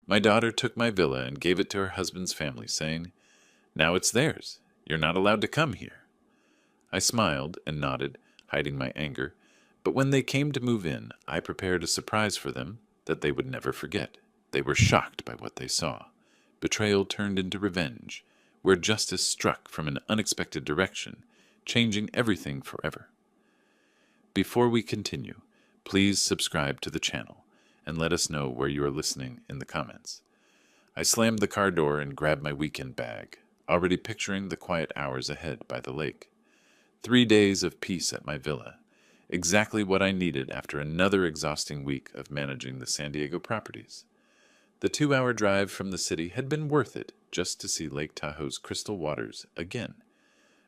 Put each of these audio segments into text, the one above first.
My daughter took my villa and gave it to her husband's family, saying, "Now it's theirs. You're not allowed to come here." I smiled and nodded, hiding my anger, but when they came to move in, I prepared a surprise for them that they would never forget. They were shocked by what they saw. Betrayal turned into revenge, where justice struck from an unexpected direction, changing everything forever. Before we continue, please subscribe to the channel and let us know where you are listening in the comments. I slammed the car door and grabbed my weekend bag, already picturing the quiet hours ahead by the lake. 3 days of peace at my villa, exactly what I needed after another exhausting week of managing the San Diego properties. The 2-hour drive from the city had been worth it just to see Lake Tahoe's crystal waters again.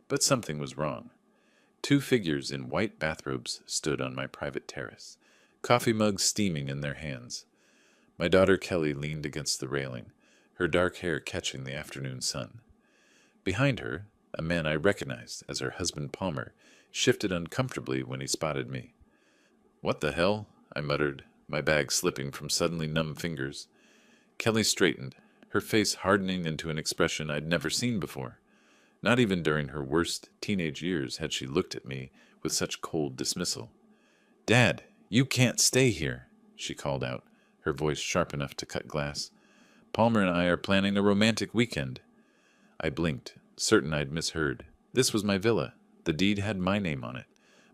But something was wrong. 2 figures in white bathrobes stood on my private terrace, coffee mugs steaming in their hands. My daughter Kelly leaned against the railing, her dark hair catching the afternoon sun. Behind her, a man I recognized as her husband Palmer shifted uncomfortably when he spotted me. "What the hell?" I muttered, my bag slipping from suddenly numb fingers. Kelly straightened, her face hardening into an expression I'd never seen before. Not even during her worst teenage years had she looked at me with such cold dismissal. "Dad, you can't stay here," she called out, her voice sharp enough to cut glass. "Palmer and I are planning a romantic weekend." I blinked, certain I'd misheard. This was my villa. The deed had my name on it,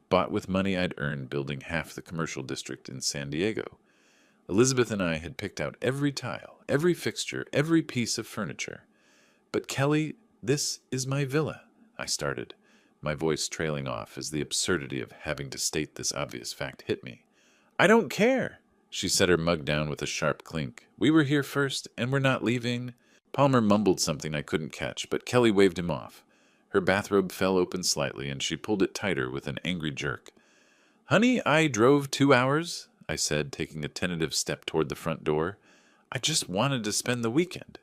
bought with money I'd earned building half the commercial district in San Diego. Elizabeth and I had picked out every tile, every fixture, every piece of furniture. "But Kelly, this is my villa," I started, my voice trailing off as the absurdity of having to state this obvious fact hit me. "I don't care." She set her mug down with a sharp clink. "We were here first, and we're not leaving." Palmer mumbled something I couldn't catch, but Kelly waved him off. Her bathrobe fell open slightly, and she pulled it tighter with an angry jerk. "Honey, I drove 2 hours," I said, taking a tentative step toward the front door. "I just wanted to spend the weekend."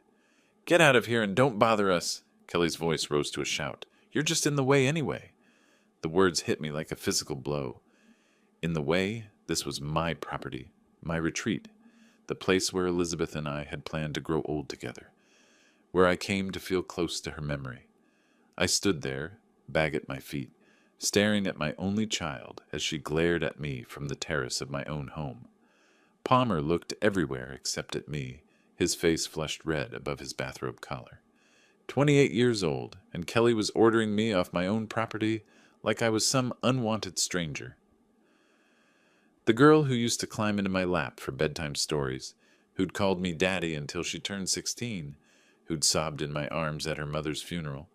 "Get out of here and don't bother us." Kelly's voice rose to a shout. "You're just in the way anyway." The words hit me like a physical blow. In the way, this was my property, my retreat, the place where Elizabeth and I had planned to grow old together, where I came to feel close to her memory. I stood there, bag at my feet, staring at my only child as she glared at me from the terrace of my own home. Palmer looked everywhere except at me, his face flushed red above his bathrobe collar. 28 years old, and Kelly was ordering me off my own property like I was some unwanted stranger. The girl who used to climb into my lap for bedtime stories, who'd called me daddy until she turned 16, who'd sobbed in my arms at her mother's funeral.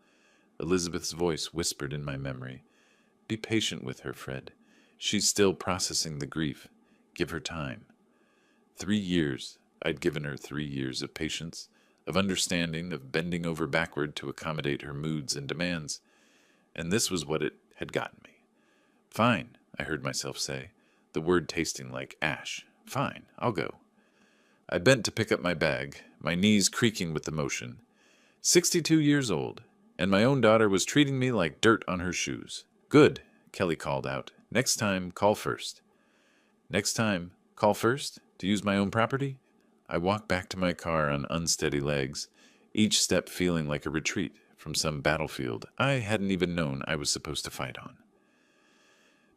Elizabeth's voice whispered in my memory, "Be patient with her, Fred. She's still processing the grief. Give her time." 3 years. I'd given her 3 years of patience, of understanding, of bending over backward to accommodate her moods and demands. And this was what it had gotten me. "Fine," I heard myself say, the word tasting like ash. "Fine, I'll go." I bent to pick up my bag, my knees creaking with the motion. 62 years old, and my own daughter was treating me like dirt on her shoes. "Good," Kelly called out. "Next time, call first." "Next time, call first? To use my own property?" I walked back to my car on unsteady legs, each step feeling like a retreat from some battlefield I hadn't even known I was supposed to fight on.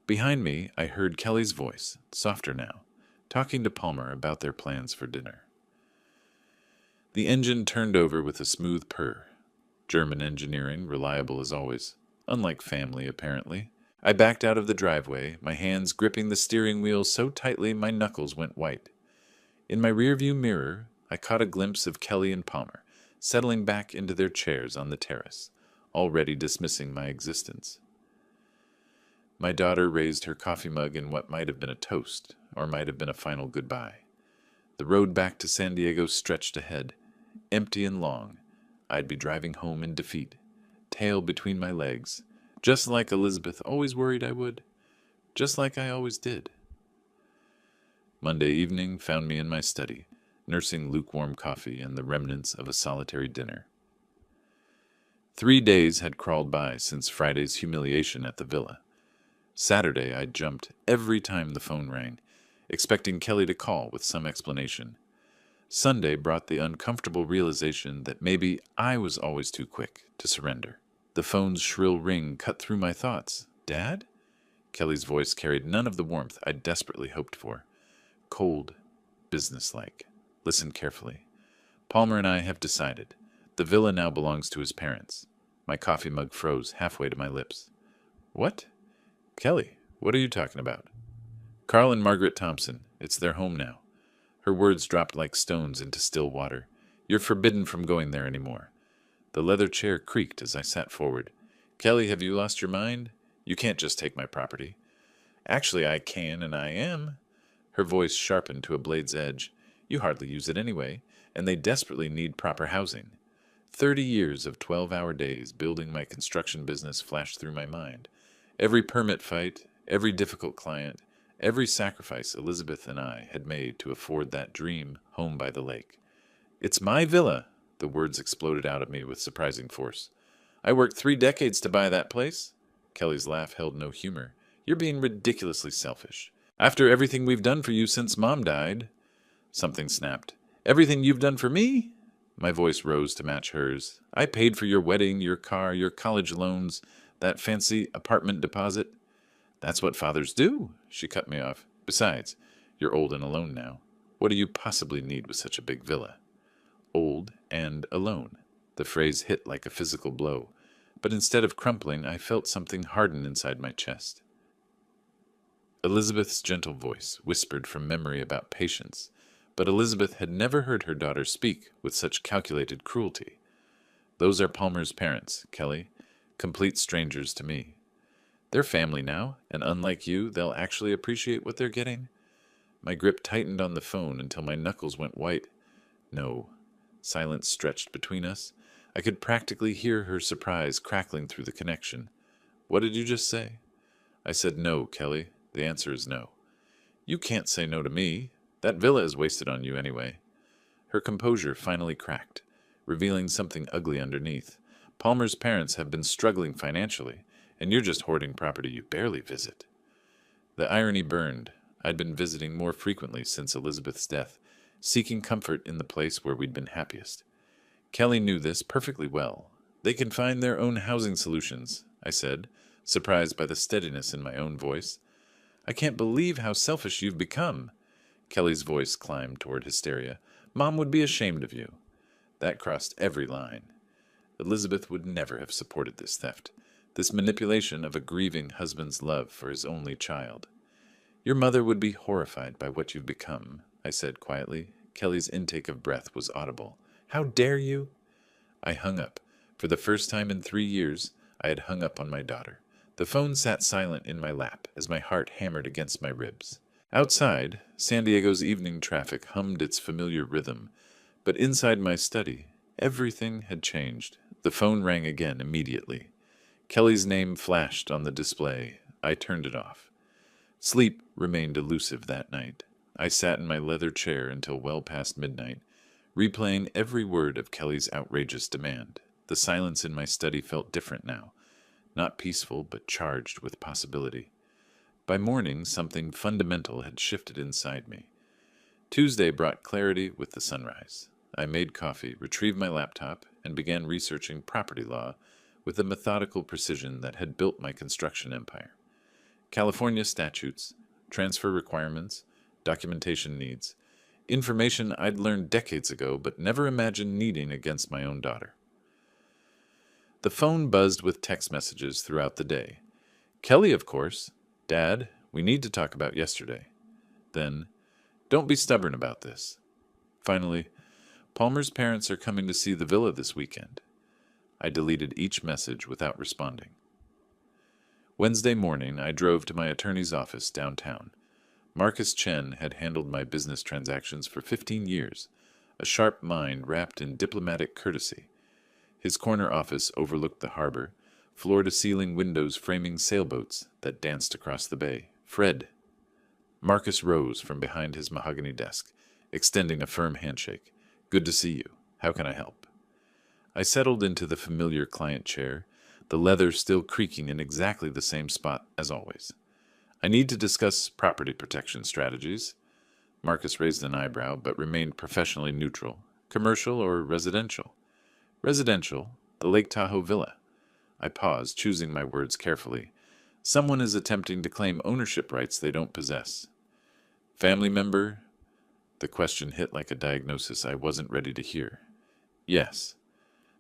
Behind me, I heard Kelly's voice, softer now, talking to Palmer about their plans for dinner. The engine turned over with a smooth purr. German engineering, reliable as always. Unlike family, apparently. I backed out of the driveway, my hands gripping the steering wheel so tightly my knuckles went white. In my rearview mirror, I caught a glimpse of Kelly and Palmer, settling back into their chairs on the terrace, already dismissing my existence. My daughter raised her coffee mug in what might have been a toast, or might have been a final goodbye. The road back to San Diego stretched ahead, empty and long. I'd be driving home in defeat, tail between my legs, just like Elizabeth always worried I would, just like I always did. Monday evening found me in my study, nursing lukewarm coffee and the remnants of a solitary dinner. 3 days had crawled by since Friday's humiliation at the villa. Saturday I jumped every time the phone rang, expecting Kelly to call with some explanation. Sunday brought the uncomfortable realization that maybe I was always too quick to surrender. The phone's shrill ring cut through my thoughts. Dad? Kelly's voice carried none of the warmth I'd desperately hoped for. Cold, businesslike. Listen carefully. Palmer and I have decided. The villa now belongs to his parents. My coffee mug froze halfway to my lips. What? Kelly, what are you talking about? Carl and Margaret Thompson. It's their home now. Her words dropped like stones into still water. You're forbidden from going there anymore. The leather chair creaked as I sat forward. Kelly, have you lost your mind? You can't just take my property. Actually, I can, and I am. Her voice sharpened to a blade's edge. You hardly use it anyway, and they desperately need proper housing. 30 years of 12-hour days building my construction business flashed through my mind. Every permit fight, every difficult client, every sacrifice Elizabeth and I had made to afford that dream home by the lake. It's my villa, the words exploded out at me with surprising force. I worked 3 decades to buy that place. Kelly's laugh held no humor. You're being ridiculously selfish. After everything we've done for you since Mom died. Something snapped. Everything you've done for me? My voice rose to match hers. I paid for your wedding, your car, your college loans, that fancy apartment deposit. That's what fathers do, she cut me off. Besides, you're old and alone now. What do you possibly need with such a big villa? Old and alone. The phrase hit like a physical blow, but instead of crumpling, I felt something harden inside my chest. Elizabeth's gentle voice whispered from memory about patience, but Elizabeth had never heard her daughter speak with such calculated cruelty. Those are Palmer's parents, Kelly, complete strangers to me. They're family now, and unlike you, they'll actually appreciate what they're getting. My grip tightened on the phone until my knuckles went white. No. Silence stretched between us. I could practically hear her surprise crackling through the connection. What did you just say? I said no, Kelly. The answer is no. You can't say no to me. That villa is wasted on you anyway. Her composure finally cracked, revealing something ugly underneath. Palmer's parents have been struggling financially, and you're just hoarding property you barely visit. The irony burned. I'd been visiting more frequently since Elizabeth's death, seeking comfort in the place where we'd been happiest. Kelly knew this perfectly well. They can find their own housing solutions, I said, surprised by the steadiness in my own voice. I can't believe how selfish you've become. Kelly's voice climbed toward hysteria. Mom would be ashamed of you. That crossed every line. Elizabeth would never have supported this theft, this manipulation of a grieving husband's love for his only child. Your mother would be horrified by what you've become, I said quietly. Kelly's intake of breath was audible. How dare you? I hung up. For the first time in 3 years, I had hung up on my daughter. The phone sat silent in my lap as my heart hammered against my ribs. Outside, San Diego's evening traffic hummed its familiar rhythm, but inside my study, everything had changed. The phone rang again immediately. Kelly's name flashed on the display. I turned it off. Sleep remained elusive that night. I sat in my leather chair until well past midnight, replaying every word of Kelly's outrageous demand. The silence in my study felt different now, not peaceful but charged with possibility. By morning, something fundamental had shifted inside me. Tuesday brought clarity with the sunrise. I made coffee, retrieved my laptop, and began researching property law with the methodical precision that had built my construction empire. California statutes, transfer requirements, documentation needs, information I'd learned decades ago but never imagined needing against my own daughter. The phone buzzed with text messages throughout the day. Kelly, of course. Dad, we need to talk about yesterday. Then, don't be stubborn about this. Finally, Palmer's parents are coming to see the villa this weekend. I deleted each message without responding. Wednesday morning, I drove to my attorney's office downtown. Marcus Chen had handled my business transactions for 15 years, a sharp mind wrapped in diplomatic courtesy. His corner office overlooked the harbor, floor-to-ceiling windows framing sailboats that danced across the bay. Fred. Marcus rose from behind his mahogany desk, extending a firm handshake. Good to see you. How can I help? I settled into the familiar client chair, the leather still creaking in exactly the same spot as always. I need to discuss property protection strategies. Marcus raised an eyebrow, but remained professionally neutral. Commercial or residential? Residential, the Lake Tahoe villa. I paused, choosing my words carefully. Someone is attempting to claim ownership rights they don't possess. Family member? The question hit like a diagnosis I wasn't ready to hear. Yes.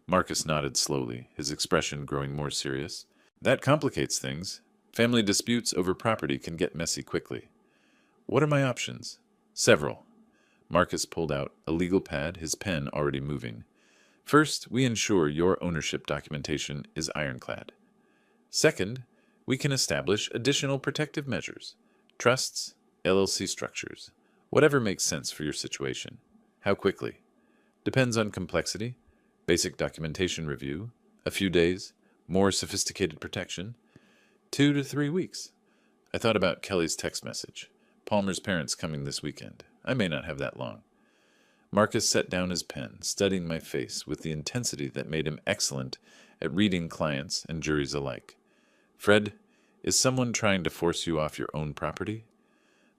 Marcus nodded slowly, his expression growing more serious. That complicates things. Family disputes over property can get messy quickly. What are my options? Several. Marcus pulled out a legal pad, his pen already moving. First, we ensure your ownership documentation is ironclad. Second, we can establish additional protective measures. Trusts, LLC structures, whatever makes sense for your situation. How quickly? Depends on complexity. Basic documentation review. A few days. More sophisticated protection. 2 to 3 weeks. I thought about Kelly's text message. Palmer's parents coming this weekend. I may not have that long. Marcus set down his pen, studying my face with the intensity that made him excellent at reading clients and juries alike. Fred, is someone trying to force you off your own property?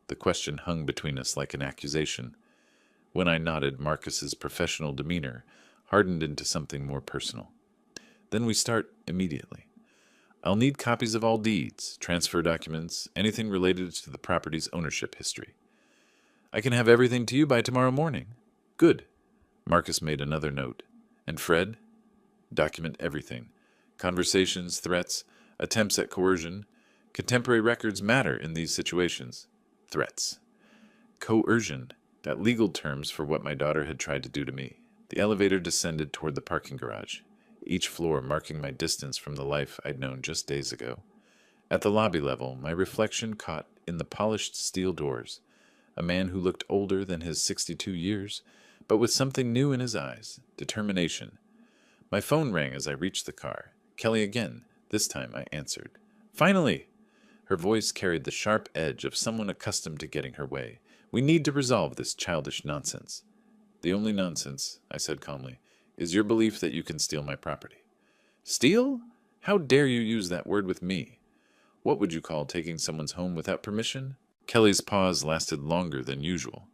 The question hung between us like an accusation. When I nodded, Marcus's professional demeanor hardened into something more personal. Then we start immediately. I'll need copies of all deeds, transfer documents, anything related to the property's ownership history. I can have everything to you by tomorrow morning. Good. Marcus made another note. And Fred? Document everything. Conversations, threats, attempts at coercion. Contemporary records matter in these situations. Threats. Coercion. That legal terms for what my daughter had tried to do to me. The elevator descended toward the parking garage, each floor marking my distance from the life I'd known just days ago. At the lobby level, my reflection caught in the polished steel doors. A man who looked older than his 62 years, but with something new in his eyes, determination. My phone rang as I reached the car. Kelly again. This time I answered. Finally! Her voice carried the sharp edge of someone accustomed to getting her way. We need to resolve this childish nonsense. The only nonsense, I said calmly, is your belief that you can steal my property. Steal? How dare you use that word with me? What would you call taking someone's home without permission? Kelly's pause lasted longer than usual.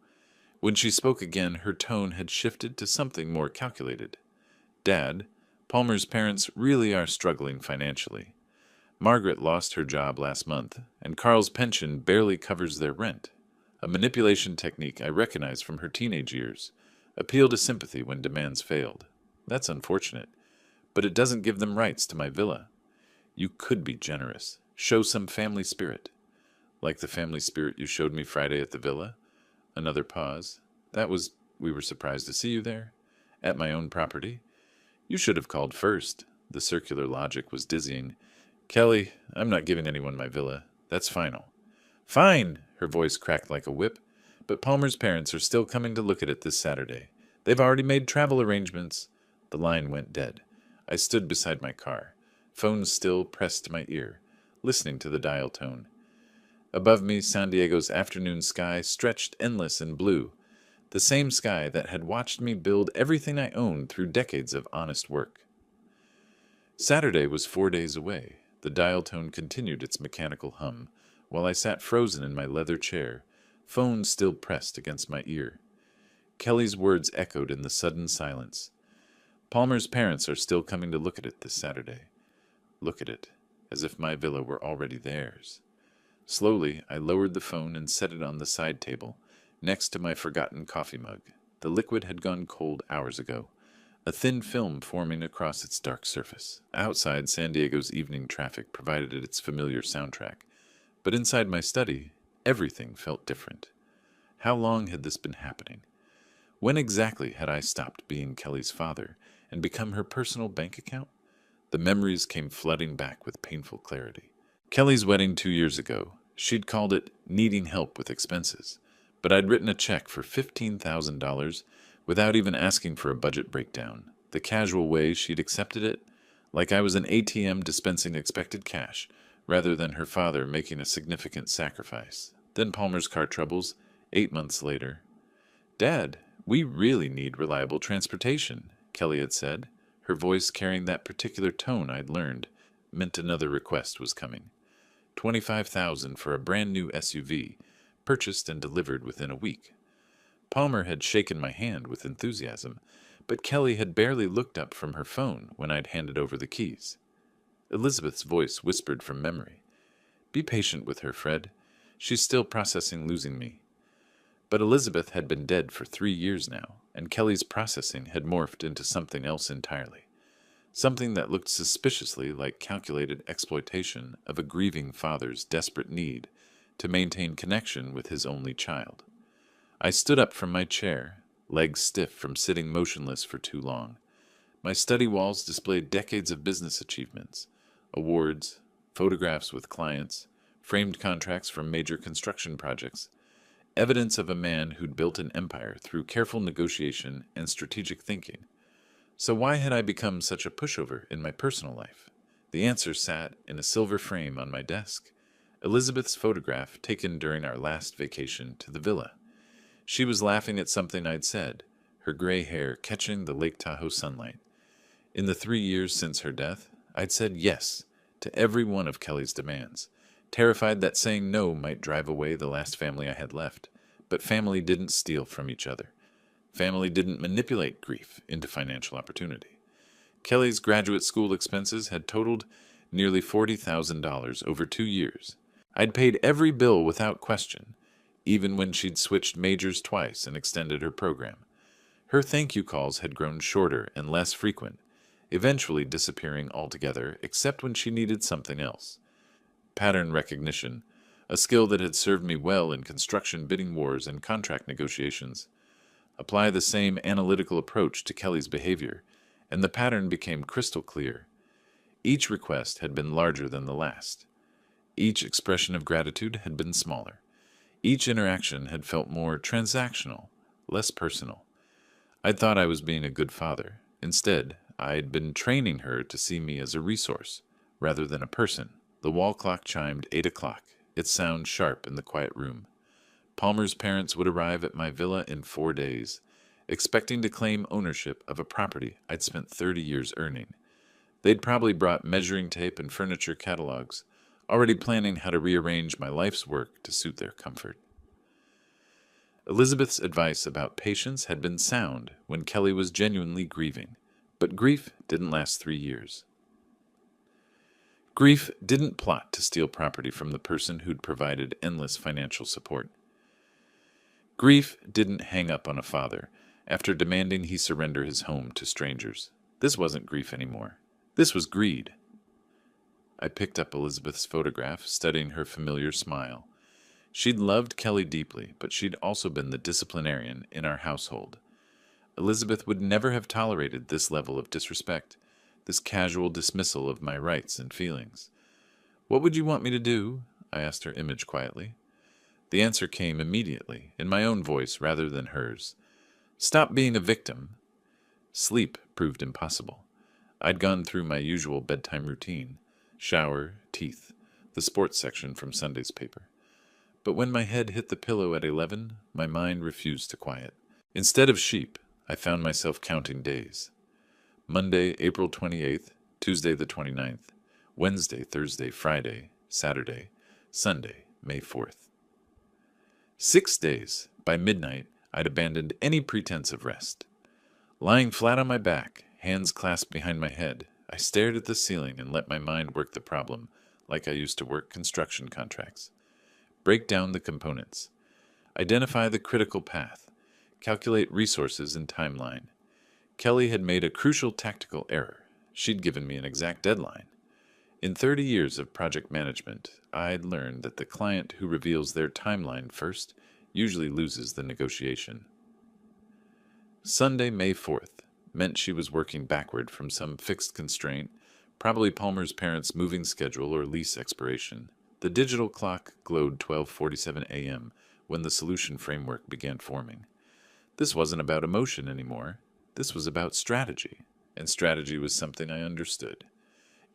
When she spoke again, her tone had shifted to something more calculated. Dad, Palmer's parents really are struggling financially. Margaret lost her job last month, and Carl's pension barely covers their rent. A manipulation technique I recognized from her teenage years. Appeal to sympathy when demands failed. That's unfortunate, but it doesn't give them rights to my villa. You could be generous. Show some family spirit. Like the family spirit you showed me Friday at the villa? Another pause. We were surprised to see you there. At my own property. You should have called first. The circular logic was dizzying. Kelly, I'm not giving anyone my villa. That's final. Fine! Her voice cracked like a whip. But Palmer's parents are still coming to look at it this Saturday. They've already made travel arrangements. The line went dead. I stood beside my car, phone still pressed to my ear, listening to the dial tone. Above me, San Diego's afternoon sky stretched endless in blue, the same sky that had watched me build everything I owned through decades of honest work. Saturday was 4 days away. The dial tone continued its mechanical hum, while I sat frozen in my leather chair, phone still pressed against my ear. Kelly's words echoed in the sudden silence. Palmer's parents are still coming to look at it this Saturday. Look at it, as if my villa were already theirs. Slowly, I lowered the phone and set it on the side table, next to my forgotten coffee mug. The liquid had gone cold hours ago, a thin film forming across its dark surface. Outside, San Diego's evening traffic provided its familiar soundtrack, but inside my study, everything felt different. How long had this been happening? When exactly had I stopped being Kelly's father and become her personal bank account? The memories came flooding back with painful clarity. Kelly's wedding 2 years ago, she'd called it needing help with expenses, but I'd written a check for $15,000 without even asking for a budget breakdown. The casual way she'd accepted it, like I was an ATM dispensing expected cash, rather than her father making a significant sacrifice. Then Palmer's car troubles, 8 months later. Dad, we really need reliable transportation, Kelly had said, her voice carrying that particular tone I'd learned, meant another request was coming. $25,000 for a brand new SUV, purchased and delivered within a week. Palmer had shaken my hand with enthusiasm, but Kelly had barely looked up from her phone when I'd handed over the keys. Elizabeth's voice whispered from memory. "Be patient with her, Fred. She's still processing losing me." But Elizabeth had been dead for 3 years now, and Kelly's processing had morphed into something else entirely. Something that looked suspiciously like calculated exploitation of a grieving father's desperate need to maintain connection with his only child. I stood up from my chair, legs stiff from sitting motionless for too long. My study walls displayed decades of business achievements, awards, photographs with clients, framed contracts from major construction projects, evidence of a man who'd built an empire through careful negotiation and strategic thinking. So why had I become such a pushover in my personal life? The answer sat in a silver frame on my desk. Elizabeth's photograph taken during our last vacation to the villa. She was laughing at something I'd said, her gray hair catching the Lake Tahoe sunlight. In the 3 years since her death, I'd said yes to every one of Kelly's demands, terrified that saying no might drive away the last family I had left. But family didn't steal from each other. Family didn't manipulate grief into financial opportunity. Kelly's graduate school expenses had totaled nearly $40,000 over 2 years. I'd paid every bill without question, even when she'd switched majors twice and extended her program. Her thank you calls had grown shorter and less frequent, eventually disappearing altogether except when she needed something else. Pattern recognition, a skill that had served me well in construction bidding wars and contract negotiations. Apply the same analytical approach to Kelly's behavior, and the pattern became crystal clear. Each request had been larger than the last. Each expression of gratitude had been smaller. Each interaction had felt more transactional, less personal. I'd thought I was being a good father. Instead, I'd been training her to see me as a resource, rather than a person. The wall clock chimed 8 o'clock, its sound sharp in the quiet room. Palmer's parents would arrive at my villa in 4 days, expecting to claim ownership of a property I'd spent 30 years earning. They'd probably brought measuring tape and furniture catalogs, already planning how to rearrange my life's work to suit their comfort. Elizabeth's advice about patience had been sound when Kelly was genuinely grieving, but grief didn't last 3 years. Grief didn't plot to steal property from the person who'd provided endless financial support. Grief didn't hang up on a father after demanding he surrender his home to strangers. This wasn't grief anymore. This was greed. I picked up Elizabeth's photograph, studying her familiar smile. She'd loved Kelly deeply, but she'd also been the disciplinarian in our household. Elizabeth would never have tolerated this level of disrespect, this casual dismissal of my rights and feelings. "What would you want me to do?" I asked her image quietly. The answer came immediately, in my own voice rather than hers. "Stop being a victim." Sleep proved impossible. I'd gone through my usual bedtime routine: shower, teeth, the sports section from Sunday's paper. But when my head hit the pillow at 11, my mind refused to quiet. Instead of sheep, I found myself counting days. Monday, April 28th, Tuesday the 29th, Wednesday, Thursday, Friday, Saturday, Sunday, May 4th. 6 days. By midnight, I'd abandoned any pretense of rest. Lying flat on my back, hands clasped behind my head, I stared at the ceiling and let my mind work the problem like I used to work construction contracts. Break down the components. Identify the critical path. Calculate resources and timeline. Kelly had made a crucial tactical error. She'd given me an exact deadline. In 30 years of project management, I'd learned that the client who reveals their timeline first usually loses the negotiation. Sunday, May 4th, meant she was working backward from some fixed constraint, probably Palmer's parents' moving schedule or lease expiration. The digital clock glowed 12:47 a.m. when the solution framework began forming. This wasn't about emotion anymore. This was about strategy, and strategy was something I understood.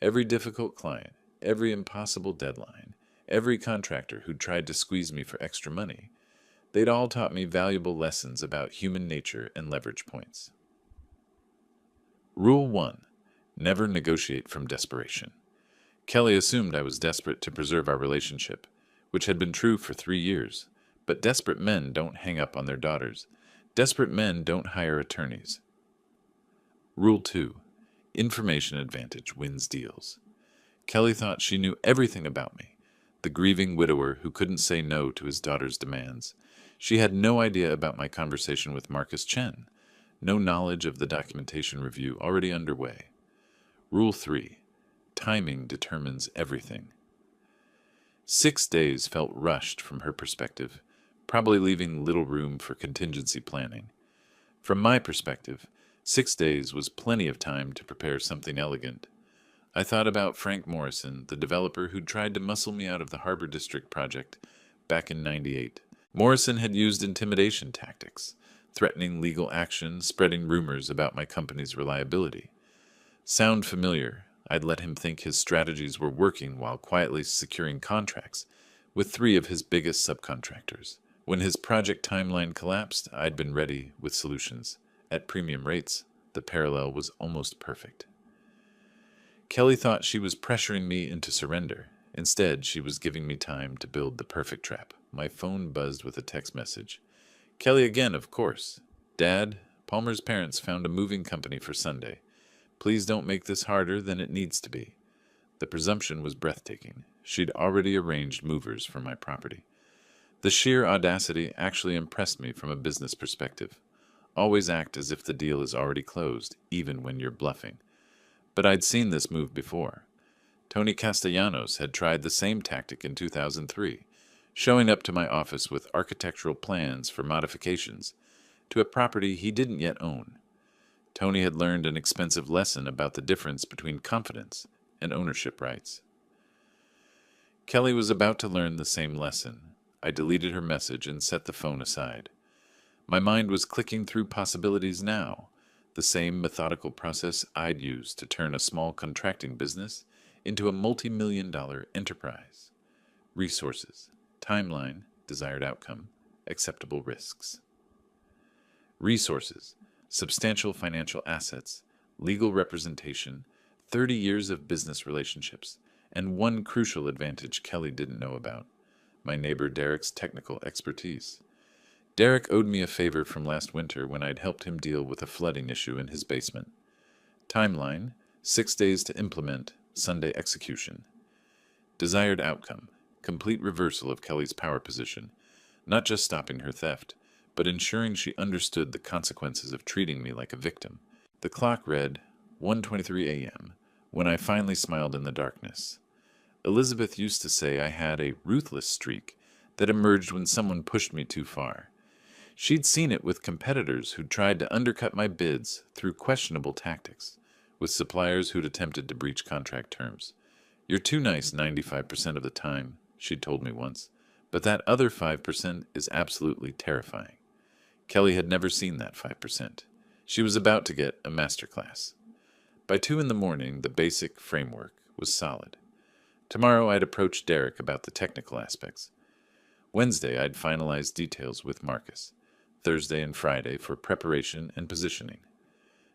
Every difficult client, every impossible deadline, every contractor who'd tried to squeeze me for extra money, they'd all taught me valuable lessons about human nature and leverage points. Rule 1. Never negotiate from desperation. Kelly assumed I was desperate to preserve our relationship, which had been true for 3 years, but desperate men don't hang up on their daughters. Desperate men don't hire attorneys. Rule 2. Information advantage wins deals. Kelly thought she knew everything about me, the grieving widower who couldn't say no to his daughter's demands. She had no idea about my conversation with Marcus Chen, no knowledge of the documentation review already underway. Rule 3. Timing determines everything. 6 days felt rushed from her perspective, probably leaving little room for contingency planning. From my perspective, 6 days was plenty of time to prepare something elegant. I thought about Frank Morrison, the developer who'd tried to muscle me out of the Harbor District project back in '98. Morrison had used intimidation tactics, threatening legal action, spreading rumors about my company's reliability. Sound familiar? I'd let him think his strategies were working while quietly securing contracts with 3 of his biggest subcontractors. When his project timeline collapsed, I'd been ready with solutions. At premium rates, the parallel was almost perfect. Kelly thought she was pressuring me into surrender. Instead, she was giving me time to build the perfect trap. My phone buzzed with a text message. Kelly again, of course. Dad, Palmer's parents found a moving company for Sunday. Please don't make this harder than it needs to be. The presumption was breathtaking. She'd already arranged movers for my property. The sheer audacity actually impressed me from a business perspective. Always act as if the deal is already closed, even when you're bluffing. But I'd seen this move before. Tony Castellanos had tried the same tactic in 2003, showing up to my office with architectural plans for modifications to a property he didn't yet own. Tony had learned an expensive lesson about the difference between confidence and ownership rights. Kelly was about to learn the same lesson. I deleted her message and set the phone aside. My mind was clicking through possibilities now, the same methodical process I'd used to turn a small contracting business into a multi-million-dollar enterprise. Resources, timeline, desired outcome, acceptable risks. Resources, substantial financial assets, legal representation, 30 years of business relationships, and one crucial advantage Kelly didn't know about, my neighbor Derek's technical expertise. Derek owed me a favor from last winter when I'd helped him deal with a flooding issue in his basement. Timeline, 6 days to implement, Sunday execution. Desired outcome, complete reversal of Kelly's power position, not just stopping her theft, but ensuring she understood the consequences of treating me like a victim. The clock read 1:23 a.m. when I finally smiled in the darkness. Elizabeth used to say I had a ruthless streak that emerged when someone pushed me too far. She'd seen it with competitors who'd tried to undercut my bids through questionable tactics, with suppliers who'd attempted to breach contract terms. You're too nice 95% of the time, she'd told me once, but that other 5% is absolutely terrifying. Kelly had never seen that 5%. She was about to get a masterclass. By 2 in the morning, the basic framework was solid. Tomorrow I'd approach Derek about the technical aspects. Wednesday I'd finalize details with Marcus. Thursday and Friday for preparation and positioning.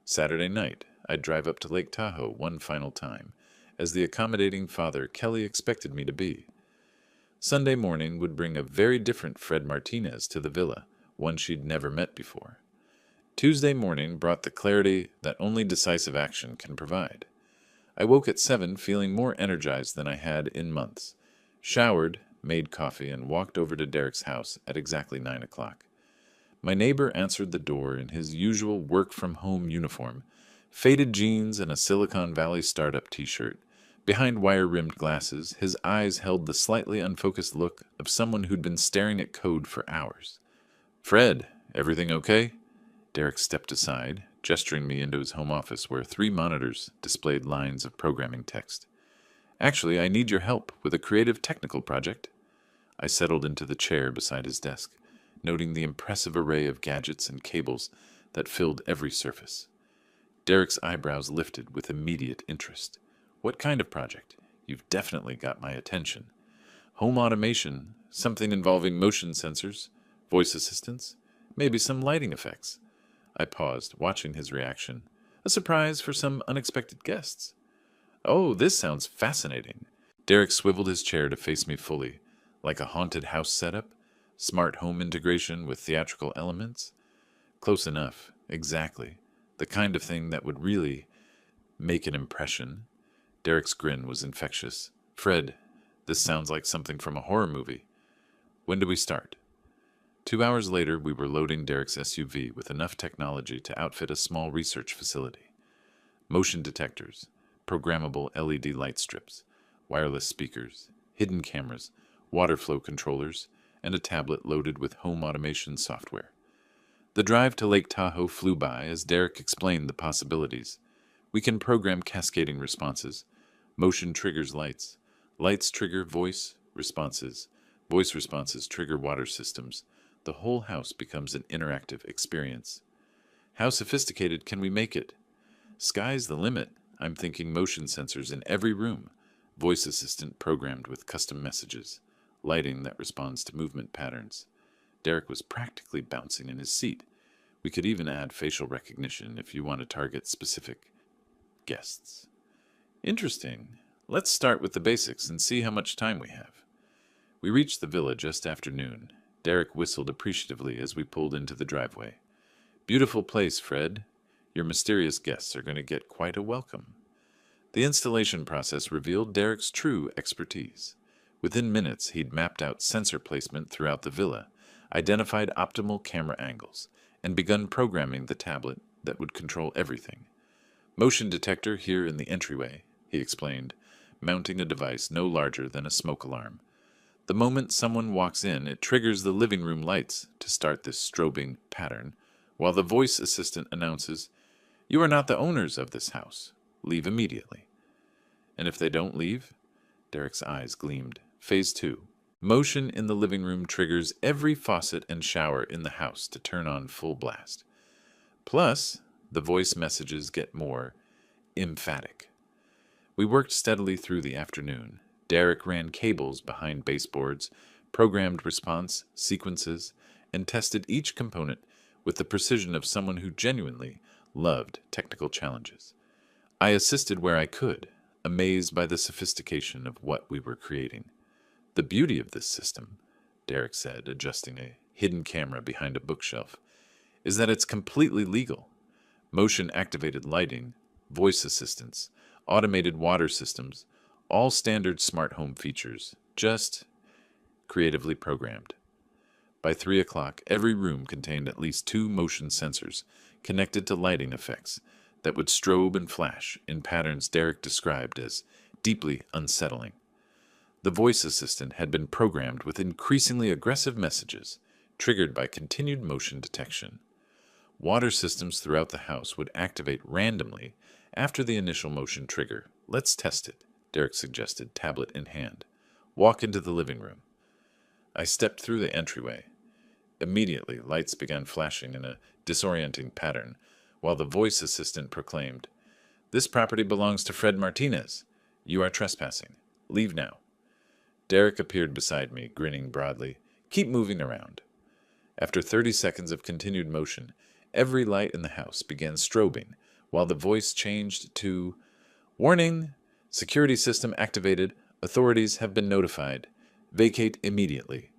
Saturday night, I'd drive up to Lake Tahoe one final time, as the accommodating father Kelly expected me to be. Sunday morning would bring a very different Fred Martinez to the villa, one she'd never met before. Tuesday morning brought the clarity that only decisive action can provide. I woke at 7 feeling more energized than I had in months, showered, made coffee, and walked over to Derek's house at exactly 9 o'clock. My neighbor answered the door in his usual work-from-home uniform, faded jeans and a Silicon Valley startup t-shirt. Behind wire-rimmed glasses, his eyes held the slightly unfocused look of someone who'd been staring at code for hours. "Fred, everything okay?" Derek stepped aside, gesturing me into his home office where 3 monitors displayed lines of programming text. "Actually, I need your help with a creative technical project." I settled into the chair beside his desk, noting the impressive array of gadgets and cables that filled every surface. Derek's eyebrows lifted with immediate interest. "What kind of project? You've definitely got my attention." "Home automation, something involving motion sensors, voice assistants, maybe some lighting effects." I paused, watching his reaction. A surprise for some unexpected guests. "Oh, this sounds fascinating." Derek swiveled his chair to face me fully, like a haunted house setup, smart home integration with theatrical elements. Close enough. Exactly. The kind of thing that would really make an impression. Derek's grin was infectious. Fred, this sounds like something from a horror movie. When do we start? 2 hours later, we were loading Derek's SUV with enough technology to outfit a small research facility. Motion detectors, programmable LED light strips, wireless speakers, hidden cameras, water flow controllers, and a tablet loaded with home automation software. The drive to Lake Tahoe flew by as Derek explained the possibilities. We can program cascading responses. Motion triggers lights. Lights trigger voice responses. Voice responses trigger water systems. The whole house becomes an interactive experience. How sophisticated can we make it? Sky's the limit. I'm thinking motion sensors in every room. Voice assistant programmed with custom messages. Lighting that responds to movement patterns. Derek was practically bouncing in his seat. We could even add facial recognition if you want to target specific guests. Interesting. Let's start with the basics and see how much time we have. We reached the villa just after noon. Derek whistled appreciatively as we pulled into the driveway. Beautiful place, Fred. Your mysterious guests are going to get quite a welcome. The installation process revealed Derek's true expertise. Within minutes, he'd mapped out sensor placement throughout the villa, identified optimal camera angles, and begun programming the tablet that would control everything. Motion detector here in the entryway, he explained, mounting a device no larger than a smoke alarm. The moment someone walks in, it triggers the living room lights to start this strobing pattern, while the voice assistant announces, "You are not the owners of this house. Leave immediately." And if they don't leave? Derek's eyes gleamed. Phase 2. Motion in the living room triggers every faucet and shower in the house to turn on full blast. Plus, the voice messages get more emphatic. We worked steadily through the afternoon. Derek ran cables behind baseboards, programmed response sequences, and tested each component with the precision of someone who genuinely loved technical challenges. I assisted where I could, amazed by the sophistication of what we were creating. The beauty of this system, Derek said, adjusting a hidden camera behind a bookshelf, is that it's completely legal. Motion-activated lighting, voice assistants, automated water systems, all standard smart home features, just creatively programmed. By 3 o'clock, every room contained at least 2 motion sensors connected to lighting effects that would strobe and flash in patterns Derek described as deeply unsettling. The voice assistant had been programmed with increasingly aggressive messages, triggered by continued motion detection. Water systems throughout the house would activate randomly after the initial motion trigger. Let's test it, Derek suggested, tablet in hand. Walk into the living room. I stepped through the entryway. Immediately, lights began flashing in a disorienting pattern, while the voice assistant proclaimed, "This property belongs to Fred Martinez. You are trespassing. Leave now." Derek appeared beside me, grinning broadly. "Keep moving around." After 30 seconds of continued motion, every light in the house began strobing, while the voice changed to, "Warning! Security system activated. Authorities have been notified. Vacate immediately."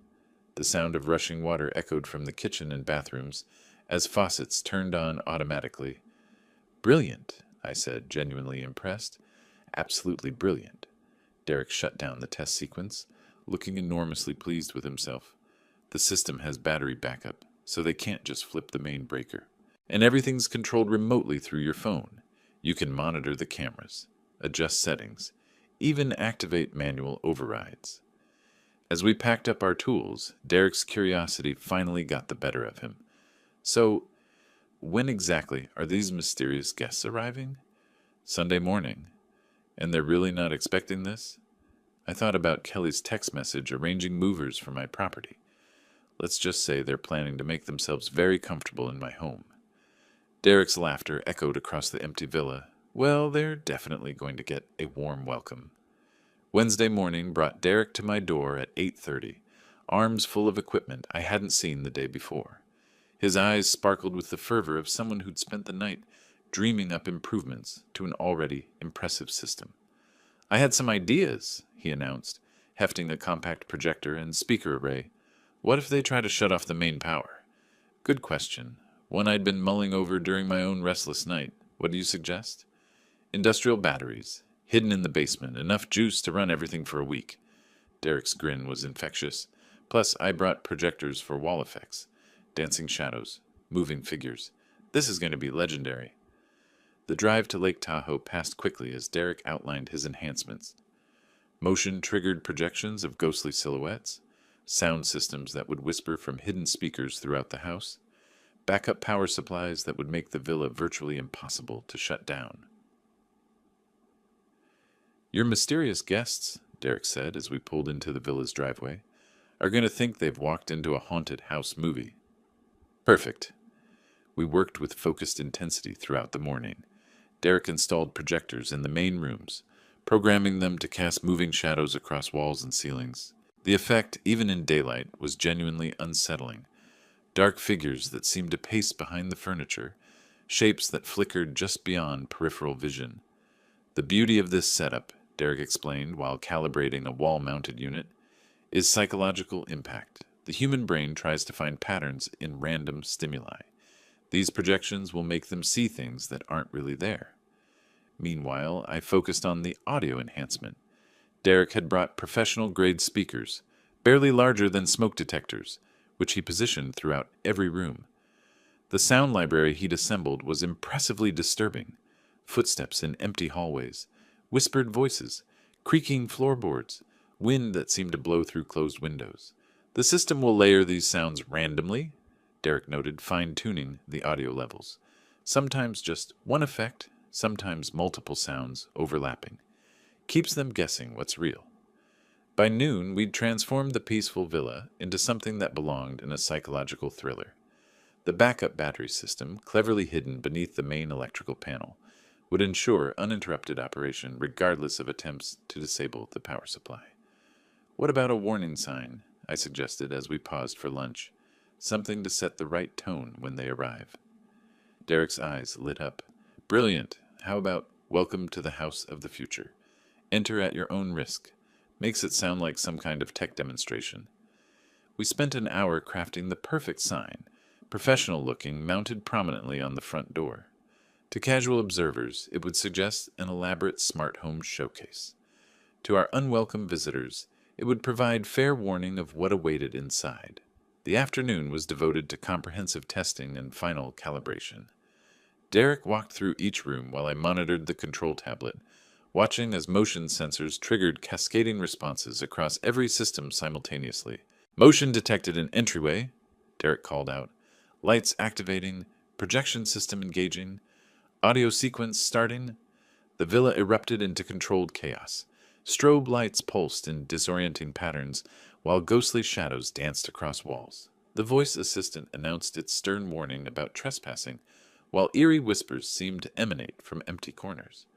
The sound of rushing water echoed from the kitchen and bathrooms as faucets turned on automatically. "Brilliant," I said, genuinely impressed. "Absolutely brilliant." Derek shut down the test sequence, looking enormously pleased with himself. The system has battery backup, so they can't just flip the main breaker. And everything's controlled remotely through your phone. You can monitor the cameras, adjust settings, even activate manual overrides. As we packed up our tools, Derek's curiosity finally got the better of him. "So, when exactly are these mysterious guests arriving?" "Sunday morning. And they're really not expecting this?" I thought about Kelly's text message arranging movers for my property. Let's just say they're planning to make themselves very comfortable in my home. Derek's laughter echoed across the empty villa. "Well, they're definitely going to get a warm welcome." Wednesday morning brought Derek to my door at 8:30, arms full of equipment I hadn't seen the day before. His eyes sparkled with the fervor of someone who'd spent the night dreaming up improvements to an already impressive system. "I had some ideas," he announced, hefting a compact projector and speaker array. "What if they try to shut off the main power?" "Good question. One I'd been mulling over during my own restless night. What do you suggest? Industrial batteries, hidden in the basement, enough juice to run everything for a week. Derek's grin was infectious. Plus, I brought projectors for wall effects, dancing shadows, moving figures. This is going to be legendary. The drive to Lake Tahoe passed quickly as Derek outlined his enhancements. Motion-triggered projections of ghostly silhouettes, sound systems that would whisper from hidden speakers throughout the house, backup power supplies that would make the villa virtually impossible to shut down. Your mysterious guests, Derek said as we pulled into the villa's driveway, are going to think they've walked into a haunted house movie. Perfect. We worked with focused intensity throughout the morning. Derek installed projectors in the main rooms, programming them to cast moving shadows across walls and ceilings. The effect, even in daylight, was genuinely unsettling. Dark figures that seemed to pace behind the furniture, shapes that flickered just beyond peripheral vision. The beauty of this setup, Derek explained while calibrating a wall-mounted unit, is psychological impact. The human brain tries to find patterns in random stimuli. These projections will make them see things that aren't really there. Meanwhile, I focused on the audio enhancement. Derek had brought professional-grade speakers, barely larger than smoke detectors, which he positioned throughout every room. The sound library he'd assembled was impressively disturbing. Footsteps in empty hallways, whispered voices, creaking floorboards, wind that seemed to blow through closed windows. The system will layer these sounds randomly, Derek noted, fine-tuning the audio levels. Sometimes just one effect, sometimes multiple sounds overlapping. Keeps them guessing what's real. By noon, we'd transformed the peaceful villa into something that belonged in a psychological thriller. The backup battery system, cleverly hidden beneath the main electrical panel, would ensure uninterrupted operation regardless of attempts to disable the power supply. What about a warning sign? I suggested as we paused for lunch. Something to set the right tone when they arrive. Derek's eyes lit up. Brilliant. How about welcome to the house of the future? Enter at your own risk. Makes it sound like some kind of tech demonstration. We spent an hour crafting the perfect sign, professional looking, mounted prominently on the front door. To casual observers, it would suggest an elaborate smart home showcase. To our unwelcome visitors, it would provide fair warning of what awaited inside. The afternoon was devoted to comprehensive testing and final calibration. Derek walked through each room while I monitored the control tablet, watching as motion sensors triggered cascading responses across every system simultaneously. Motion detected in entryway, Derek called out. Lights activating, projection system engaging, audio sequence starting. The villa erupted into controlled chaos. Strobe lights pulsed in disorienting patterns, while ghostly shadows danced across walls. The voice assistant announced its stern warning about trespassing, while eerie whispers seemed to emanate from empty corners.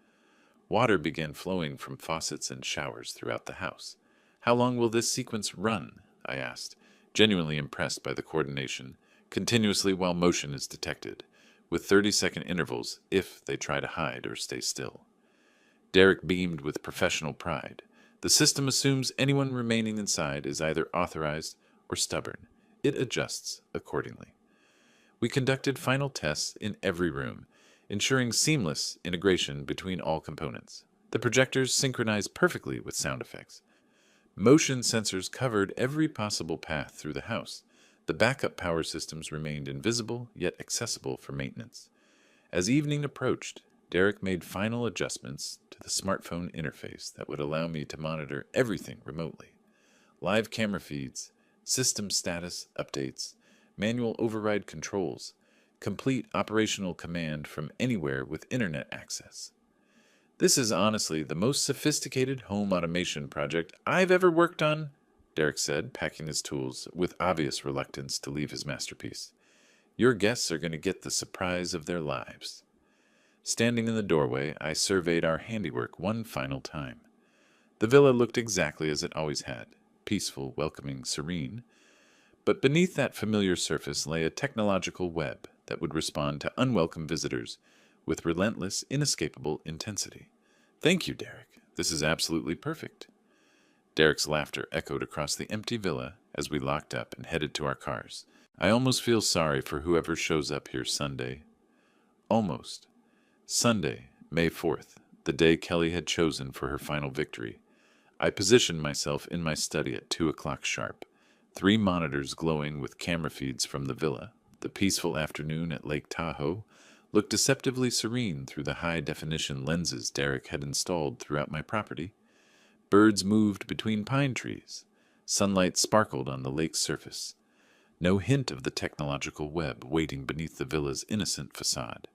Water began flowing from faucets and showers throughout the house. How long will this sequence run? I asked, genuinely impressed by the coordination, continuously while motion is detected, with 30-second intervals if they try to hide or stay still. Derek beamed with professional pride. The system assumes anyone remaining inside is either authorized or stubborn. It adjusts accordingly. We conducted final tests in every room, ensuring seamless integration between all components. The projectors synchronized perfectly with sound effects. Motion sensors covered every possible path through the house. The backup power systems remained invisible, yet accessible for maintenance. As evening approached, Derek made final adjustments to the smartphone interface that would allow me to monitor everything remotely. Live camera feeds, system status updates, manual override controls, complete operational command from anywhere with internet access. This is honestly the most sophisticated home automation project I've ever worked on, Derek said, packing his tools with obvious reluctance to leave his masterpiece. Your guests are going to get the surprise of their lives. Standing in the doorway, I surveyed our handiwork one final time. The villa looked exactly as it always had, peaceful, welcoming, serene. But beneath that familiar surface lay a technological web that would respond to unwelcome visitors with relentless, inescapable intensity. Thank you, Derek. This is absolutely perfect. Derek's laughter echoed across the empty villa as we locked up and headed to our cars. I almost feel sorry for whoever shows up here Sunday. Almost. Sunday, May 4th, the day Kelly had chosen for her final victory. I positioned myself in my study at 2 o'clock sharp, 3 monitors glowing with camera feeds from the villa. The peaceful afternoon at Lake Tahoe looked deceptively serene through the high-definition lenses Derek had installed throughout my property. Birds moved between pine trees. Sunlight sparkled on the lake's surface. No hint of the technological web waiting beneath the villa's innocent facade.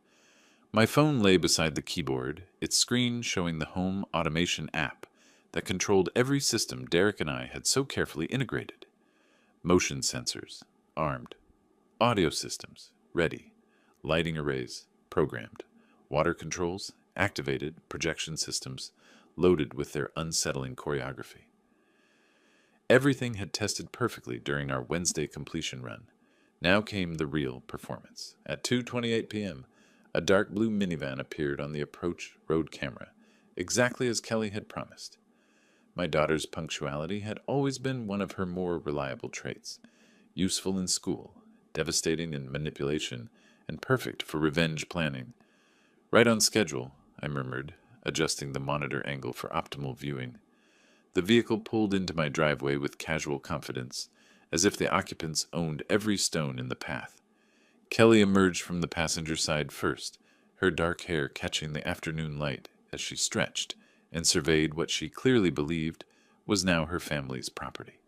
My phone lay beside the keyboard, its screen showing the home automation app that controlled every system Derek and I had so carefully integrated. Motion sensors, armed. Audio systems, ready. Lighting arrays, programmed. Water controls, activated. Projection systems, loaded with their unsettling choreography. Everything had tested perfectly during our Wednesday completion run. Now came the real performance. At 2:28 p.m., a dark blue minivan appeared on the approach road camera, exactly as Kelly had promised. My daughter's punctuality had always been one of her more reliable traits, useful in school, devastating in manipulation, and perfect for revenge planning. Right on schedule, I murmured, adjusting the monitor angle for optimal viewing. The vehicle pulled into my driveway with casual confidence, as if the occupants owned every stone in the path. Kelly emerged from the passenger side first, her dark hair catching the afternoon light as she stretched and surveyed what she clearly believed was now her family's property.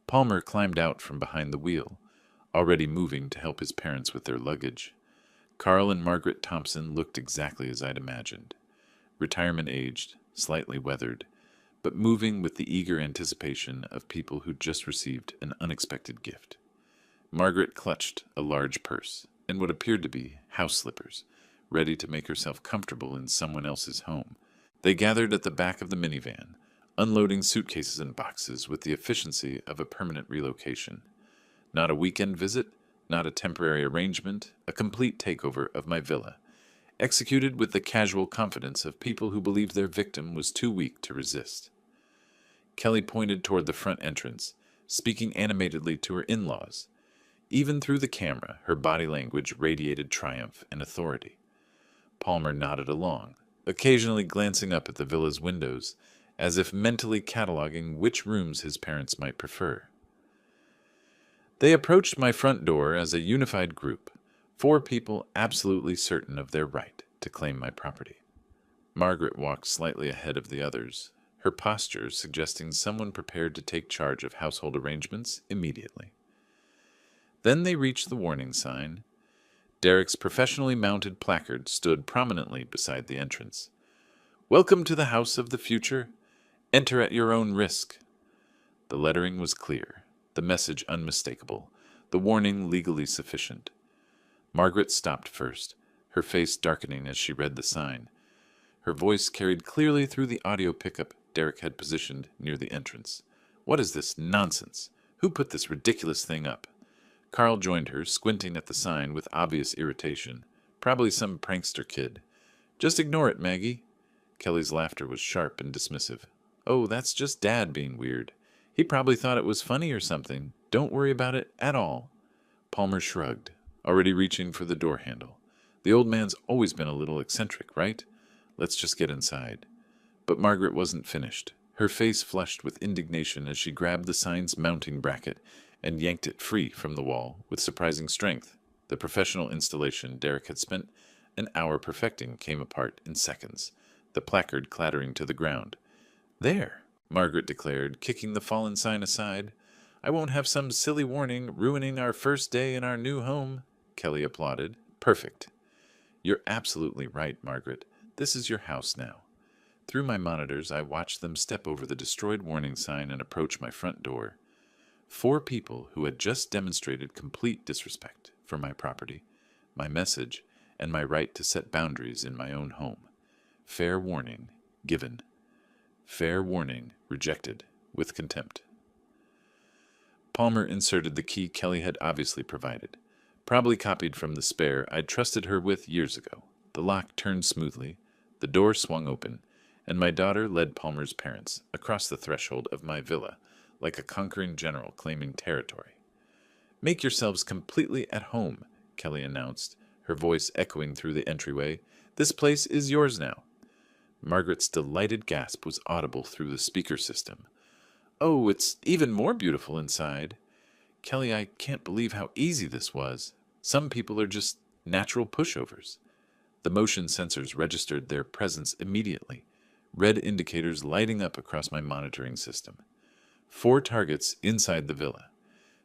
Palmer climbed out from behind the wheel, already moving to help his parents with their luggage. Carl and Margaret Thompson looked exactly as I'd imagined. Retirement-aged, slightly weathered, but moving with the eager anticipation of people who'd just received an unexpected gift. Margaret clutched a large purse and what appeared to be house slippers, ready to make herself comfortable in someone else's home. They gathered at the back of the minivan, unloading suitcases and boxes with the efficiency of a permanent relocation. Not a weekend visit, not a temporary arrangement, a complete takeover of my villa, executed with the casual confidence of people who believed their victim was too weak to resist. Kelly pointed toward the front entrance, speaking animatedly to her in-laws. Even through the camera, her body language radiated triumph and authority. Palmer nodded along, occasionally glancing up at the villa's windows, as if mentally cataloging which rooms his parents might prefer. They approached my front door as a unified group, 4 people absolutely certain of their right to claim my property. Margaret walked slightly ahead of the others, her posture suggesting someone prepared to take charge of household arrangements immediately. Then they reached the warning sign. Derek's professionally mounted placard stood prominently beside the entrance. "Welcome to the house of the future. Enter at your own risk." The lettering was clear, the message unmistakable, the warning legally sufficient. Margaret stopped first, her face darkening as she read the sign. Her voice carried clearly through the audio pickup Derek had positioned near the entrance. "What is this nonsense? Who put this ridiculous thing up?" Carl joined her, squinting at the sign with obvious irritation. "Probably some prankster kid." "Just ignore it, Maggie." Kelly's laughter was sharp and dismissive. "Oh, that's just Dad being weird. He probably thought it was funny or something. Don't worry about it at all." Palmer shrugged, already reaching for the door handle. "The old man's always been a little eccentric, right? Let's just get inside." But Margaret wasn't finished. Her face flushed with indignation as she grabbed the sign's mounting bracket and yanked it free from the wall with surprising strength. The professional installation Derek had spent an hour perfecting came apart in seconds, the placard clattering to the ground. "There," Margaret declared, kicking the fallen sign aside. "I won't have some silly warning ruining our first day in our new home." Kelly applauded. "Perfect." "You're absolutely right, Margaret. This is your house now." Through my monitors, I watched them step over the destroyed warning sign and approach my front door. 4 people who had just demonstrated complete disrespect for my property, my message, and my right to set boundaries in my own home. Fair warning given. Fair warning rejected with contempt. Palmer inserted the key Kelly had obviously provided, probably copied from the spare I'd trusted her with years ago. The lock turned smoothly, the door swung open, and my daughter led Palmer's parents across the threshold of my villa like a conquering general claiming territory. Make yourselves completely at home, Kelly announced, her voice echoing through the entryway. This place is yours now. Margaret's delighted gasp was audible through the speaker system. Oh, it's even more beautiful inside. Kelly, I can't believe how easy this was. Some people are just natural pushovers. The motion sensors registered their presence immediately, red indicators lighting up across my monitoring system. 4 targets inside the villa.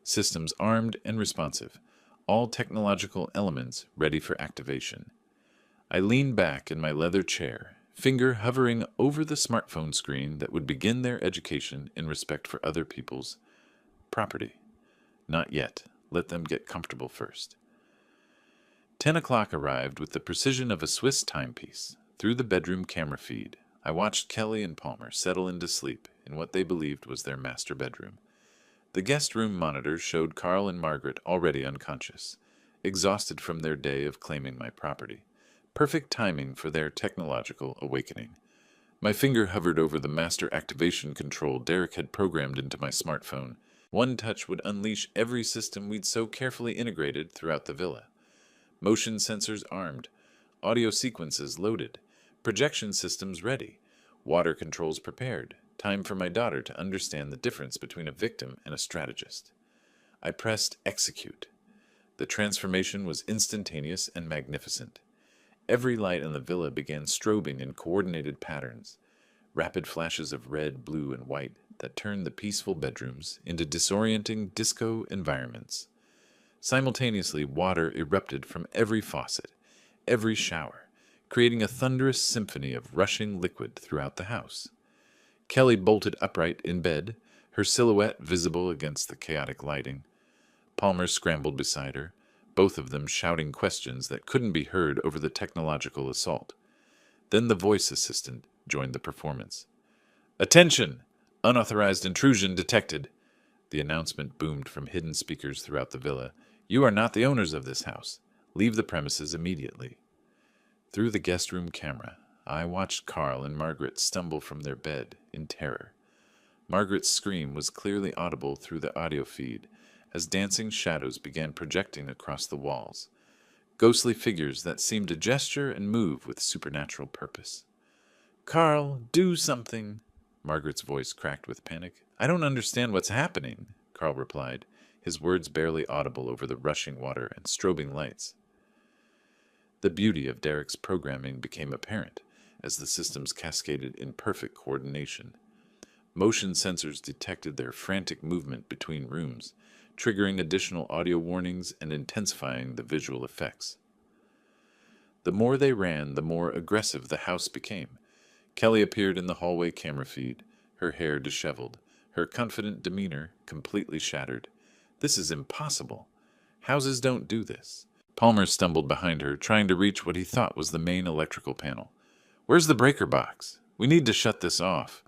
Systems armed and responsive. All technological elements ready for activation. I leaned back in my leather chair, finger hovering over the smartphone screen that would begin their education in respect for other people's property. Not yet. Let them get comfortable first. 10 o'clock arrived with the precision of a Swiss timepiece. Through the bedroom camera feed, I watched Kelly and Palmer settle into sleep in what they believed was their master bedroom. The guest room monitors showed Carl and Margaret already unconscious, exhausted from their day of claiming my property. Perfect timing for their technological awakening. My finger hovered over the master activation control Derek had programmed into my smartphone. One touch would unleash every system we'd so carefully integrated throughout the villa. Motion sensors armed, audio sequences loaded, projection systems ready, water controls prepared. Time for my daughter to understand the difference between a victim and a strategist. I pressed execute. The transformation was instantaneous and magnificent. Every light in the villa began strobing in coordinated patterns, rapid flashes of red, blue, and white that turned the peaceful bedrooms into disorienting disco environments. Simultaneously, water erupted from every faucet, every shower, creating a thunderous symphony of rushing liquid throughout the house. Kelly bolted upright in bed, her silhouette visible against the chaotic lighting. Palmer scrambled beside her, both of them shouting questions that couldn't be heard over the technological assault. Then the voice assistant joined the performance. Attention! Unauthorized intrusion detected. The announcement boomed from hidden speakers throughout the villa. You are not the owners of this house. Leave the premises immediately. Through the guest room camera, I watched Carl and Margaret stumble from their bed in terror. Margaret's scream was clearly audible through the audio feed as dancing shadows began projecting across the walls, ghostly figures that seemed to gesture and move with supernatural purpose. Carl, do something! Margaret's voice cracked with panic. I don't understand what's happening, Carl replied, his words barely audible over the rushing water and strobing lights. The beauty of Derek's programming became apparent as the systems cascaded in perfect coordination. Motion sensors detected their frantic movement between rooms, triggering additional audio warnings and intensifying the visual effects. The more they ran, the more aggressive the house became. Kelly appeared in the hallway camera feed, her hair disheveled, her confident demeanor completely shattered. This is impossible. Houses don't do this. Palmer stumbled behind her, trying to reach what he thought was the main electrical panel. Where's the breaker box? We need to shut this off.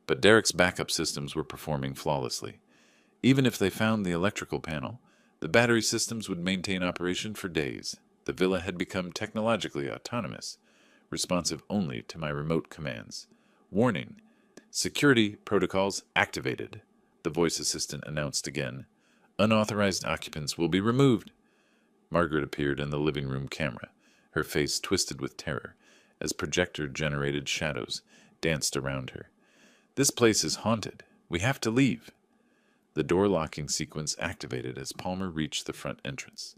But Derek's backup systems were performing flawlessly. Even if they found the electrical panel, the battery systems would maintain operation for days. The villa had become technologically autonomous, responsive only to my remote commands. Warning: security protocols activated, the voice assistant announced again. Unauthorized occupants will be removed. Margaret appeared in the living room camera, her face twisted with terror, as projector-generated shadows danced around her. This place is haunted. We have to leave. The door-locking sequence activated as Palmer reached the front entrance.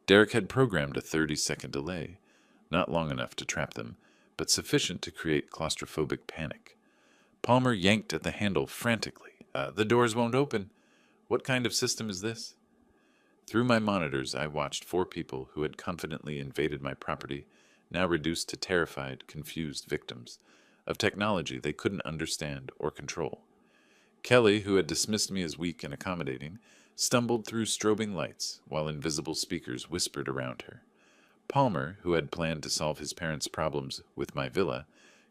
Derek had programmed a 30-second delay, not long enough to trap them, but sufficient to create claustrophobic panic. Palmer yanked at the handle frantically. The doors won't open. What kind of system is this? Through my monitors, I watched 4 people who had confidently invaded my property, now reduced to terrified, confused victims of technology they couldn't understand or control. Kelly, who had dismissed me as weak and accommodating, stumbled through strobing lights while invisible speakers whispered around her. Palmer, who had planned to solve his parents' problems with my villa,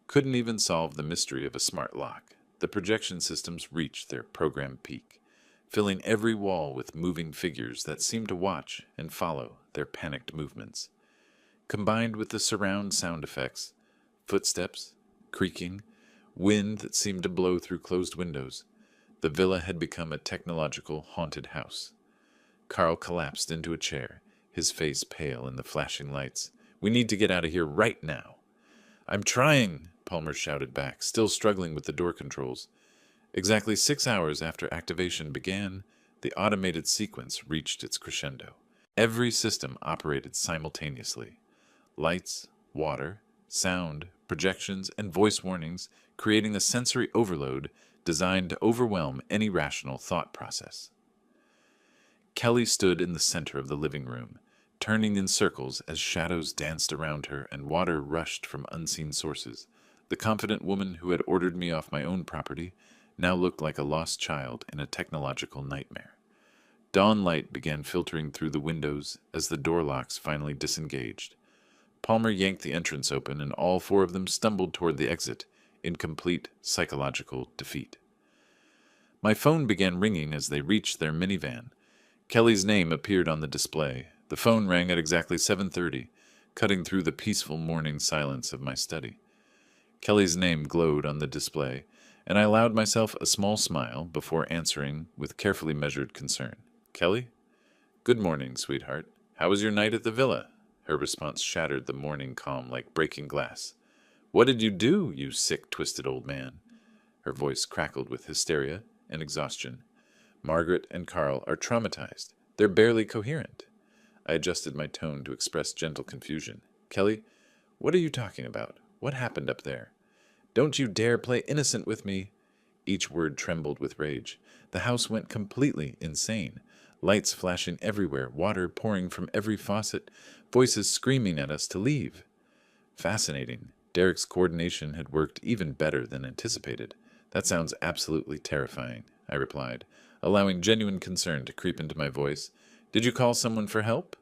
couldn't even solve the mystery of a smart lock. The projection systems reached their program peak, filling every wall with moving figures that seemed to watch and follow their panicked movements. Combined with the surround sound effects, footsteps, creaking, wind that seemed to blow through closed windows, the villa had become a technological haunted house. Carl collapsed into a chair, his face pale in the flashing lights. "We need to get out of here right now." "I'm trying," Palmer shouted back, still struggling with the door controls. Exactly 6 hours after activation began, the automated sequence reached its crescendo. Every system operated simultaneously. Lights, water, sound, projections, and voice warnings, creating a sensory overload designed to overwhelm any rational thought process. Kelly stood in the center of the living room, turning in circles as shadows danced around her and water rushed from unseen sources. The confident woman who had ordered me off my own property now looked like a lost child in a technological nightmare. Dawn light began filtering through the windows as the door locks finally disengaged. Palmer yanked the entrance open, and all four of them stumbled toward the exit in complete psychological defeat. My phone began ringing as they reached their minivan. Kelly's name appeared on the display. The phone rang at exactly 7:30, cutting through the peaceful morning silence of my study. Kelly's name glowed on the display, and I allowed myself a small smile before answering with carefully measured concern. "Kelly?" "Good morning, sweetheart. How was your night at the villa?" Her response shattered the morning calm like breaking glass. "What did you do, you sick, twisted old man?" Her voice crackled with hysteria and exhaustion. "Margaret and Carl are traumatized. They're barely coherent." I adjusted my tone to express gentle confusion. "Kelly, what are you talking about? What happened up there?" "Don't you dare play innocent with me." Each word trembled with rage. The house went completely insane. Lights flashing everywhere, water pouring from every faucet, voices screaming at us to leave. Fascinating. Derek's coordination had worked even better than anticipated. "That sounds absolutely terrifying," I replied, allowing genuine concern to creep into my voice. "Did you call someone for help?"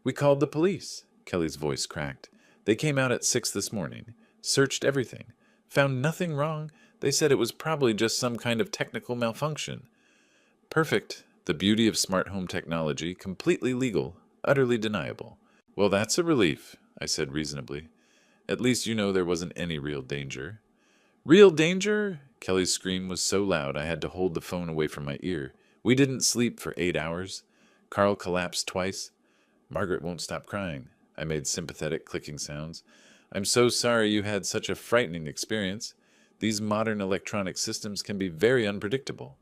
"We called the police." Kelly's voice cracked. "They came out at 6 this morning, searched everything, found nothing wrong. They said it was probably just some kind of technical malfunction." "Perfect. The beauty of smart home technology, completely legal, utterly deniable." "Well, that's a relief," I said reasonably. "At least you know there wasn't any real danger." "Real danger?" Kelly's scream was so loud I had to hold the phone away from my ear. "We didn't sleep for 8 hours. Carl collapsed twice. Margaret won't stop crying." I made sympathetic clicking sounds. "I'm so sorry you had such a frightening experience. These modern electronic systems can be very unpredictable."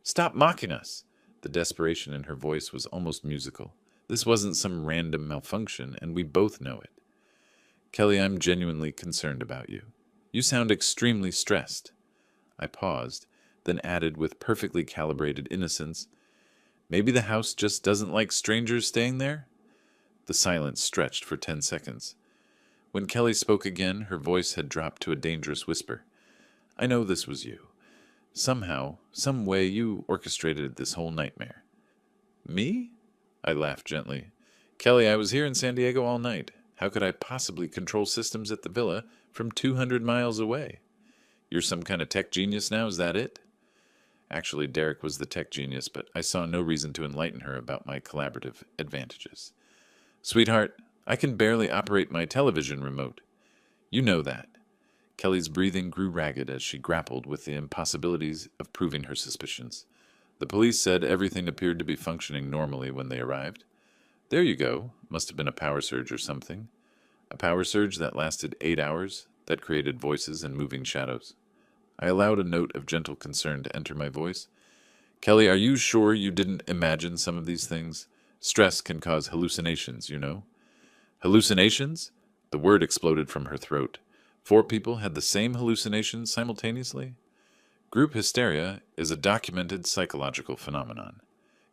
"Stop mocking us." The desperation in her voice was almost musical. "This wasn't some random malfunction, and we both know it." "Kelly, I'm genuinely concerned about you. You sound extremely stressed." I paused, then added with perfectly calibrated innocence, "Maybe the house just doesn't like strangers staying there?" The silence stretched for 10 seconds. When Kelly spoke again, her voice had dropped to a dangerous whisper. "I know this was you. Somehow, some way, you orchestrated this whole nightmare." "Me?" I laughed gently. "Kelly, I was here in San Diego all night. How could I possibly control systems at the villa from 200 miles away? You're some kind of tech genius now, is that it?" Actually, Derek was the tech genius, but I saw no reason to enlighten her about my collaborative advantages. "Sweetheart, I can barely operate my television remote. You know that." Kelly's breathing grew ragged as she grappled with the impossibilities of proving her suspicions. "The police said everything appeared to be functioning normally when they arrived." "There you go. Must have been a power surge or something." "A power surge that lasted 8 hours, that created voices and moving shadows." I allowed a note of gentle concern to enter my voice. "Kelly, are you sure you didn't imagine some of these things? Stress can cause hallucinations, you know." "Hallucinations?" The word exploded from her throat. 4 people had the same hallucinations simultaneously? Group hysteria is a documented psychological phenomenon.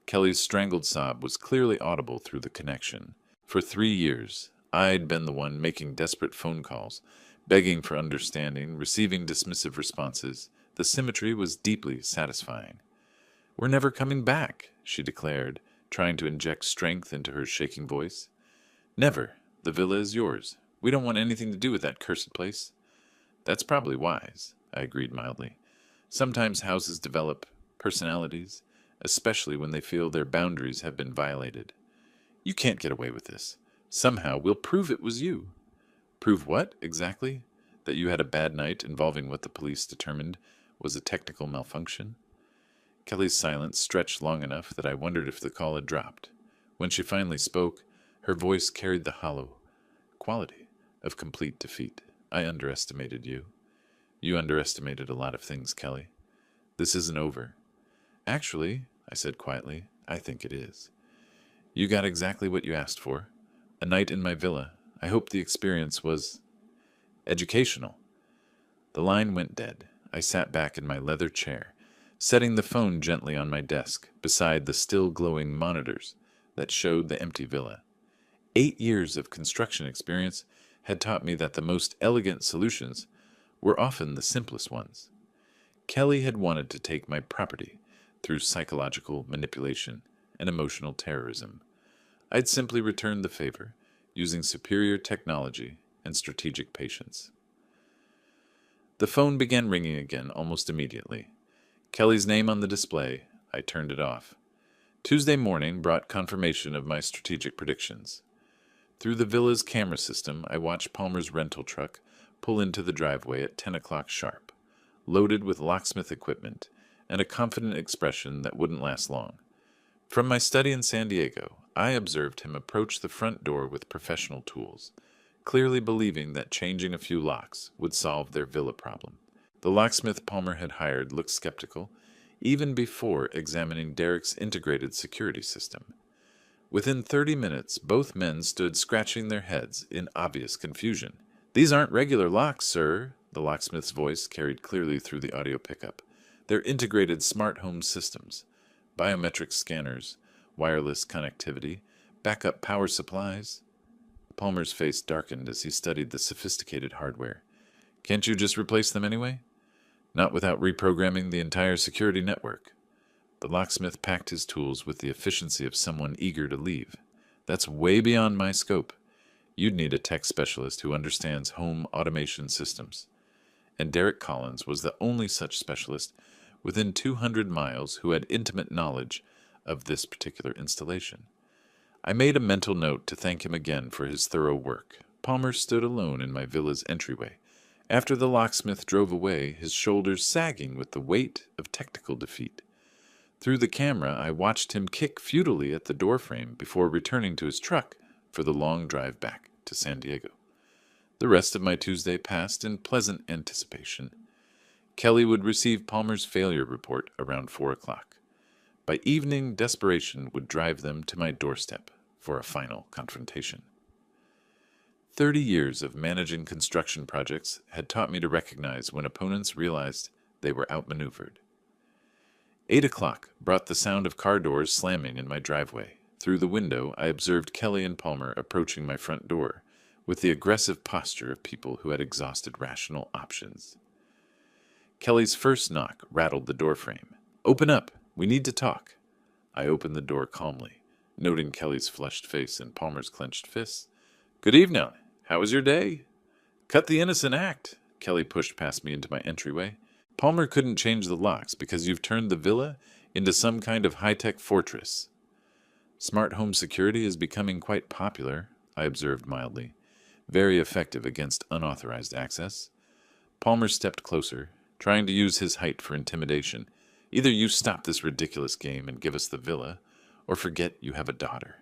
Kelly's strangled sob was clearly audible through the connection. For 3 years, I'd been the one making desperate phone calls, begging for understanding, receiving dismissive responses. The symmetry was deeply satisfying. "We're never coming back," she declared, trying to inject strength into her shaking voice. "Never. The villa is yours. We don't want anything to do with that cursed place." "That's probably wise," I agreed mildly. "Sometimes houses develop personalities, especially when they feel their boundaries have been violated." "You can't get away with this. Somehow we'll prove it was you." "Prove what, exactly? That you had a bad night involving what the police determined was a technical malfunction?" Kelly's silence stretched long enough that I wondered if the call had dropped. When she finally spoke, her voice carried the hollow quality of complete defeat. I underestimated you. You underestimated a lot of things, Kelly. This isn't over. Actually, I said quietly, I think it is. You got exactly what you asked for. A night in my villa. I hope the experience was educational. The line went dead. I sat back in my leather chair, setting the phone gently on my desk beside the still glowing monitors that showed the empty villa. 8 years of construction experience had taught me that the most elegant solutions were often the simplest ones. Kelly had wanted to take my property through psychological manipulation and emotional terrorism. I'd simply returned the favor using superior technology and strategic patience. The phone began ringing again almost immediately. Kelly's name on the display, I turned it off. Tuesday morning brought confirmation of my strategic predictions. Through the villa's camera system, I watched Palmer's rental truck pull into the driveway at 10 o'clock sharp, loaded with locksmith equipment and a confident expression that wouldn't last long. From my study in San Diego, I observed him approach the front door with professional tools, clearly believing that changing a few locks would solve their villa problem. The locksmith Palmer had hired looked skeptical, even before examining Derek's integrated security system. Within 30 minutes, both men stood scratching their heads in obvious confusion. "These aren't regular locks, sir," the locksmith's voice carried clearly through the audio pickup. "They're integrated smart home systems, biometric scanners, wireless connectivity, backup power supplies." Palmer's face darkened as he studied the sophisticated hardware. "Can't you just replace them anyway?" "Not without reprogramming the entire security network." The locksmith packed his tools with the efficiency of someone eager to leave. "That's way beyond my scope. You'd need a tech specialist who understands home automation systems." And Derek Collins was the only such specialist within 200 miles who had intimate knowledge of this particular installation. I made a mental note to thank him again for his thorough work. Palmer stood alone in my villa's entryway. After the locksmith drove away, his shoulders sagging with the weight of technical defeat. Through the camera, I watched him kick futilely at the doorframe before returning to his truck for the long drive back to San Diego. The rest of my Tuesday passed in pleasant anticipation. Kelly would receive Palmer's failure report around 4 o'clock. By evening, desperation would drive them to my doorstep for a final confrontation. 30 years of managing construction projects had taught me to recognize when opponents realized they were outmaneuvered. 8 o'clock brought the sound of car doors slamming in my driveway. Through the window, I observed Kelly and Palmer approaching my front door with the aggressive posture of people who had exhausted rational options. Kelly's first knock rattled the doorframe. "Open up! We need to talk." I opened the door calmly, noting Kelly's flushed face and Palmer's clenched fists. "Good evening. How was your day?" "Cut the innocent act." Kelly pushed past me into my entryway. "Palmer couldn't change the locks because you've turned the villa into some kind of high-tech fortress." "Smart home security is becoming quite popular," I observed mildly. "Very effective against unauthorized access." Palmer stepped closer, trying to use his height for intimidation. "Either you stop this ridiculous game and give us the villa, or forget you have a daughter."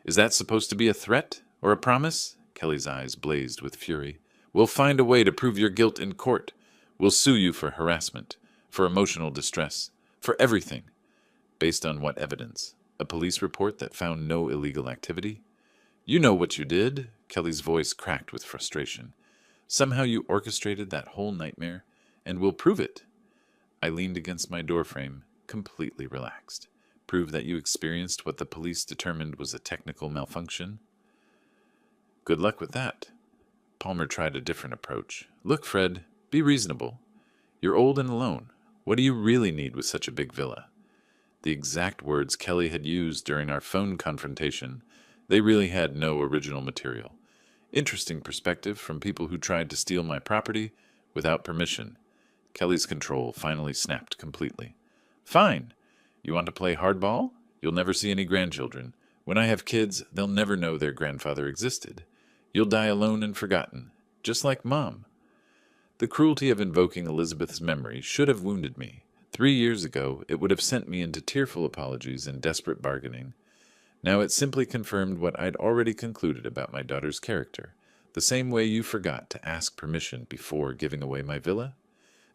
"Is that supposed to be a threat or a promise?" Kelly's eyes blazed with fury. "We'll find a way to prove your guilt in court. We'll sue you for harassment, for emotional distress, for everything." "Based on what evidence? A police report that found no illegal activity?" "You know what you did." Kelly's voice cracked with frustration. "Somehow you orchestrated that whole nightmare, and we'll prove it." I leaned against my doorframe, completely relaxed. "Prove that you experienced what the police determined was a technical malfunction?" "Good luck with that." Palmer tried a different approach. "Look, Fred, be reasonable. You're old and alone. What do you really need with such a big villa?" The exact words Kelly had used during our phone confrontation. They really had no original material. Interesting perspective from people who tried to steal my property without permission. Kelly's control finally snapped completely. "Fine. You want to play hardball? You'll never see any grandchildren. When I have kids, they'll never know their grandfather existed. You'll die alone and forgotten, just like Mom." The cruelty of invoking Elizabeth's memory should have wounded me. 3 years ago, it would have sent me into tearful apologies and desperate bargaining. Now it simply confirmed what I'd already concluded about my daughter's character, the same way you forgot to ask permission before giving away my villa.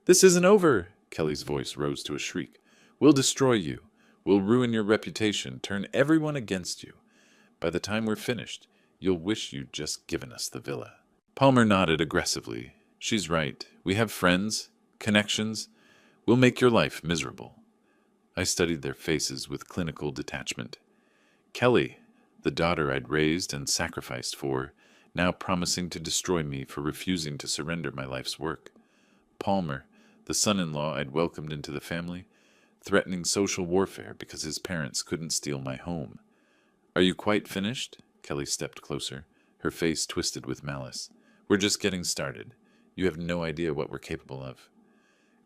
This isn't over! Kelly's voice rose to a shriek. We'll destroy you. We'll ruin your reputation, turn everyone against you. By the time we're finished, you'll wish you'd just given us the villa. Palmer nodded aggressively. She's right. We have friends, connections. We'll make your life miserable. I studied their faces with clinical detachment. Kelly, the daughter I'd raised and sacrificed for, now promising to destroy me for refusing to surrender my life's work. Palmer, the son-in-law I'd welcomed into the family, threatening social warfare because his parents couldn't steal my home. Are you quite finished? Kelly stepped closer, her face twisted with malice. We're just getting started. You have no idea what we're capable of.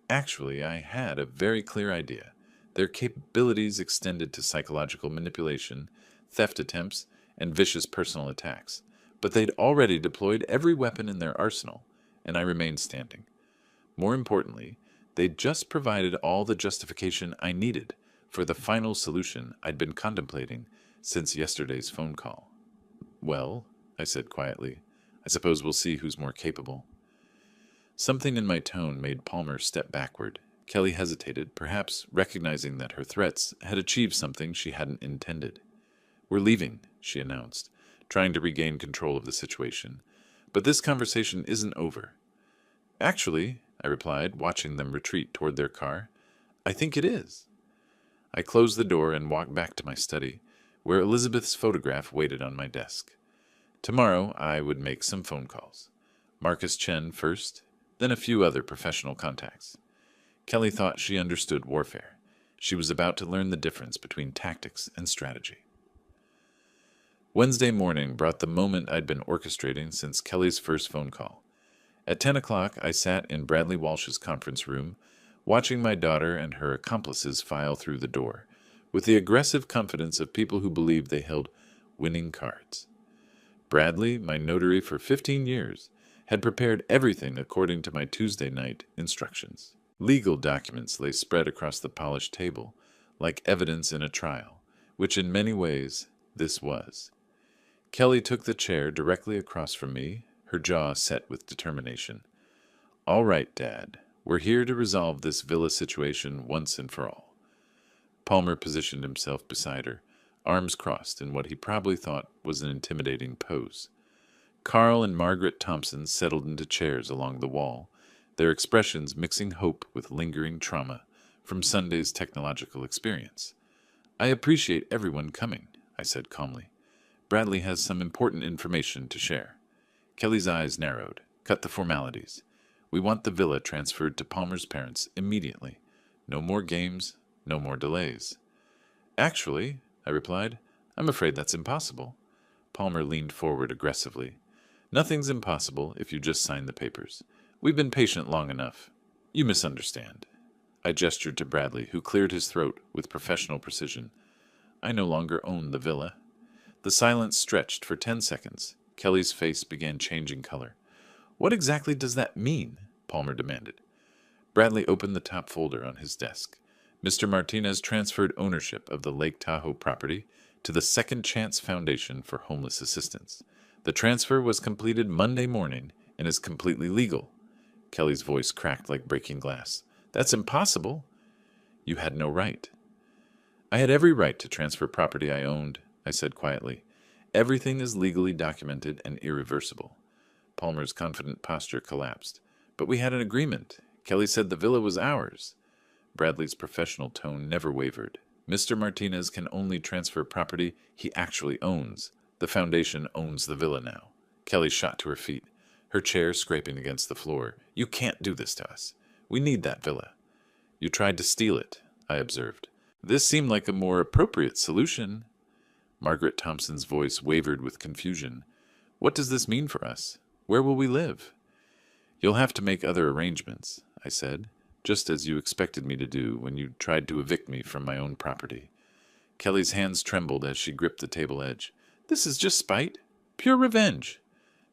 Actually, I had a very clear idea. Their capabilities extended to psychological manipulation, theft attempts, and vicious personal attacks. But they'd already deployed every weapon in their arsenal, and I remained standing. More importantly, they'd just provided all the justification I needed for the final solution I'd been contemplating since yesterday's phone call. Well, I said quietly, I suppose we'll see who's more capable. Something in my tone made Palmer step backward. Kelly hesitated, perhaps recognizing that her threats had achieved something she hadn't intended. We're leaving, she announced, trying to regain control of the situation. But this conversation isn't over. Actually, I replied, watching them retreat toward their car, I think it is. I closed the door and walked back to my study, where Elizabeth's photograph waited on my desk. Tomorrow I would make some phone calls. Marcus Chen first, then a few other professional contacts. Kelly thought she understood warfare. She was about to learn the difference between tactics and strategy. Wednesday morning brought the moment I'd been orchestrating since Kelly's first phone call. At 10 o'clock, I sat in Bradley Walsh's conference room, watching my daughter and her accomplices file through the door, with the aggressive confidence of people who believed they held winning cards. Bradley, my notary for 15 years, had prepared everything according to my Tuesday night instructions. Legal documents lay spread across the polished table, like evidence in a trial, which in many ways this was. Kelly took the chair directly across from me, her jaw set with determination. All right, Dad, we're here to resolve this villa situation once and for all. Palmer positioned himself beside her, arms crossed in what he probably thought was an intimidating pose. Carl and Margaret Thompson settled into chairs along the wall, their expressions mixing hope with lingering trauma from Sunday's technological experience. I appreciate everyone coming, I said calmly. Bradley has some important information to share. Kelly's eyes narrowed. Cut the formalities. We want the villa transferred to Palmer's parents immediately. No more games, no more delays. Actually, I replied, I'm afraid that's impossible. Palmer leaned forward aggressively. Nothing's impossible if you just sign the papers. We've been patient long enough. You misunderstand. I gestured to Bradley, who cleared his throat with professional precision. I no longer own the villa. The silence stretched for 10 seconds. Kelly's face began changing color. What exactly does that mean? Palmer demanded. Bradley opened the top folder on his desk. Mr. Martinez transferred ownership of the Lake Tahoe property to the Second Chance Foundation for Homeless Assistance. The transfer was completed Monday morning and is completely legal. Kelly's voice cracked like breaking glass. That's impossible. You had no right. I had every right to transfer property I owned, I said quietly. Everything is legally documented and irreversible. Palmer's confident posture collapsed. But we had an agreement. Kelly said the villa was ours. Bradley's professional tone never wavered. Mr. Martinez can only transfer property he actually owns. The foundation owns the villa now. Kelly shot to her feet, her chair scraping against the floor. You can't do this to us. We need that villa. You tried to steal it, I observed. This seemed like a more appropriate solution. Margaret Thompson's voice wavered with confusion. What does this mean for us? Where will we live? You'll have to make other arrangements, I said, just as you expected me to do when you tried to evict me from my own property. Kelly's hands trembled as she gripped the table edge. This is just spite. Pure revenge.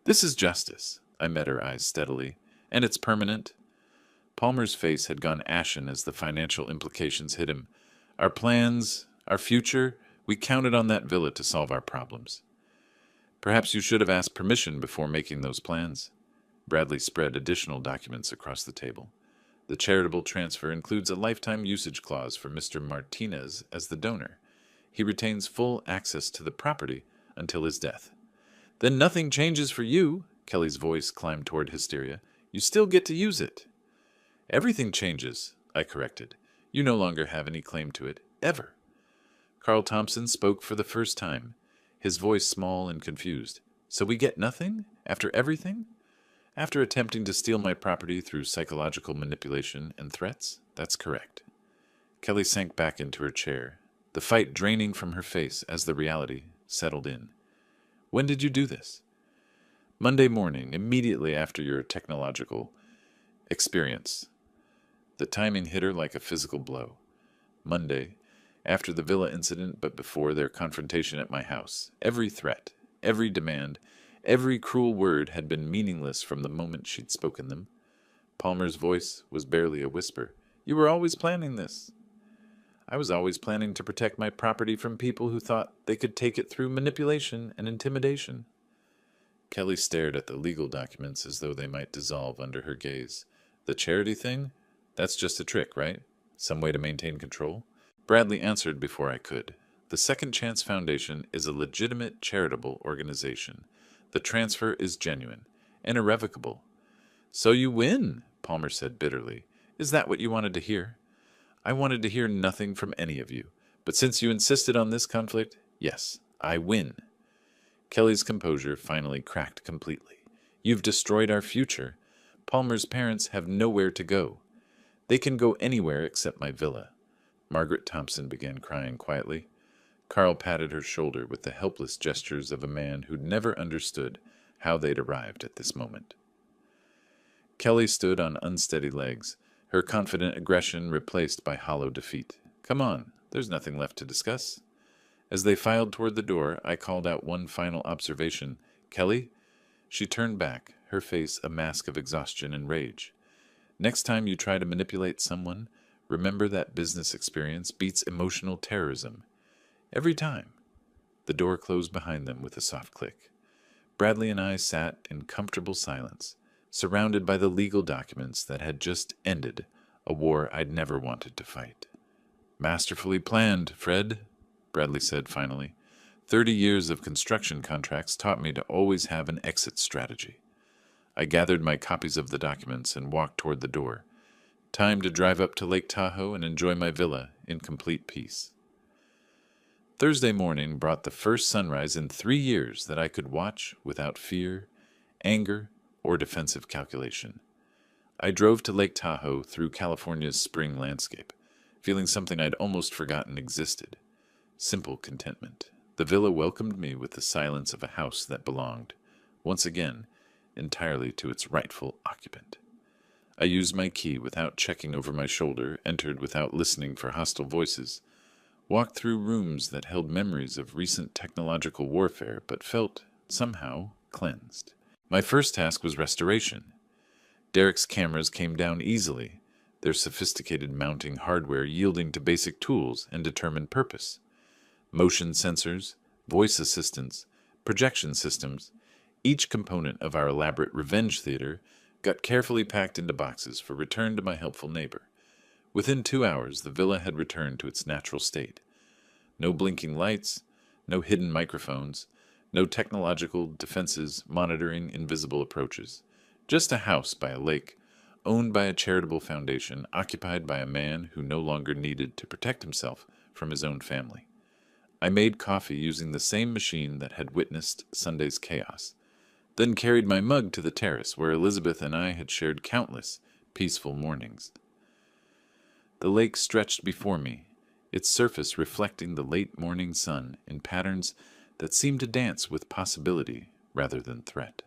This is justice. I met her eyes steadily. And it's permanent. Palmer's face had gone ashen as the financial implications hit him. Our plans, our future, we counted on that villa to solve our problems. Perhaps you should have asked permission before making those plans. Bradley spread additional documents across the table. The charitable transfer includes a lifetime usage clause for Mr. Martinez as the donor. He retains full access to the property until his death. Then nothing changes for you. Kelly's voice climbed toward hysteria. You still get to use it. Everything changes, I corrected. You no longer have any claim to it, ever. Carl Thompson spoke for the first time, his voice small and confused. So we get nothing? After everything? After attempting to steal my property through psychological manipulation and threats? That's correct. Kelly sank back into her chair, the fight draining from her face as the reality settled in. When did you do this? Monday morning, immediately after your technological experience. The timing hit her like a physical blow. Monday, after the villa incident but before their confrontation at my house. Every threat, every demand, every cruel word had been meaningless from the moment she'd spoken them. Palmer's voice was barely a whisper. You were always planning this. I was always planning to protect my property from people who thought they could take it through manipulation and intimidation. Kelly stared at the legal documents as though they might dissolve under her gaze. The charity thing? That's just a trick, right? Some way to maintain control? Bradley answered before I could. The Second Chance Foundation is a legitimate charitable organization. The transfer is genuine and irrevocable. So you win, Palmer said bitterly. Is that what you wanted to hear? I wanted to hear nothing from any of you. But since you insisted on this conflict, yes, I win. Kelly's composure finally cracked completely. You've destroyed our future. Palmer's parents have nowhere to go. They can go anywhere except my villa. Margaret Thompson began crying quietly. Carl patted her shoulder with the helpless gestures of a man who'd never understood how they'd arrived at this moment. Kelly stood on unsteady legs, her confident aggression replaced by hollow defeat. Come on, there's nothing left to discuss. As they filed toward the door, I called out one final observation. Kelly? She turned back, her face a mask of exhaustion and rage. Next time you try to manipulate someone, remember that business experience beats emotional terrorism. Every time. The door closed behind them with a soft click. Bradley and I sat in comfortable silence, surrounded by the legal documents that had just ended a war I'd never wanted to fight. Masterfully planned, Fred, Bradley said finally. 30 years of construction contracts taught me to always have an exit strategy. I gathered my copies of the documents and walked toward the door. Time to drive up to Lake Tahoe and enjoy my villa in complete peace. Thursday morning brought the first sunrise in 3 years that I could watch without fear, anger, or defensive calculation. I drove to Lake Tahoe through California's spring landscape, feeling something I'd almost forgotten existed. Simple contentment. The villa welcomed me with the silence of a house that belonged, once again, entirely to its rightful occupant. I used my key without checking over my shoulder, entered without listening for hostile voices, walked through rooms that held memories of recent technological warfare but felt, somehow, cleansed. My first task was restoration. Derek's cameras came down easily, their sophisticated mounting hardware yielding to basic tools and determined purpose. Motion sensors, voice assistants, projection systems, each component of our elaborate revenge theater got carefully packed into boxes for return to my helpful neighbor. Within 2 hours, the villa had returned to its natural state. No blinking lights, no hidden microphones, no technological defenses monitoring invisible approaches. Just a house by a lake, owned by a charitable foundation, occupied by a man who no longer needed to protect himself from his own family. I made coffee using the same machine that had witnessed Sunday's chaos, then carried my mug to the terrace where Elizabeth and I had shared countless peaceful mornings. The lake stretched before me, its surface reflecting the late morning sun in patterns that seemed to dance with possibility rather than threat.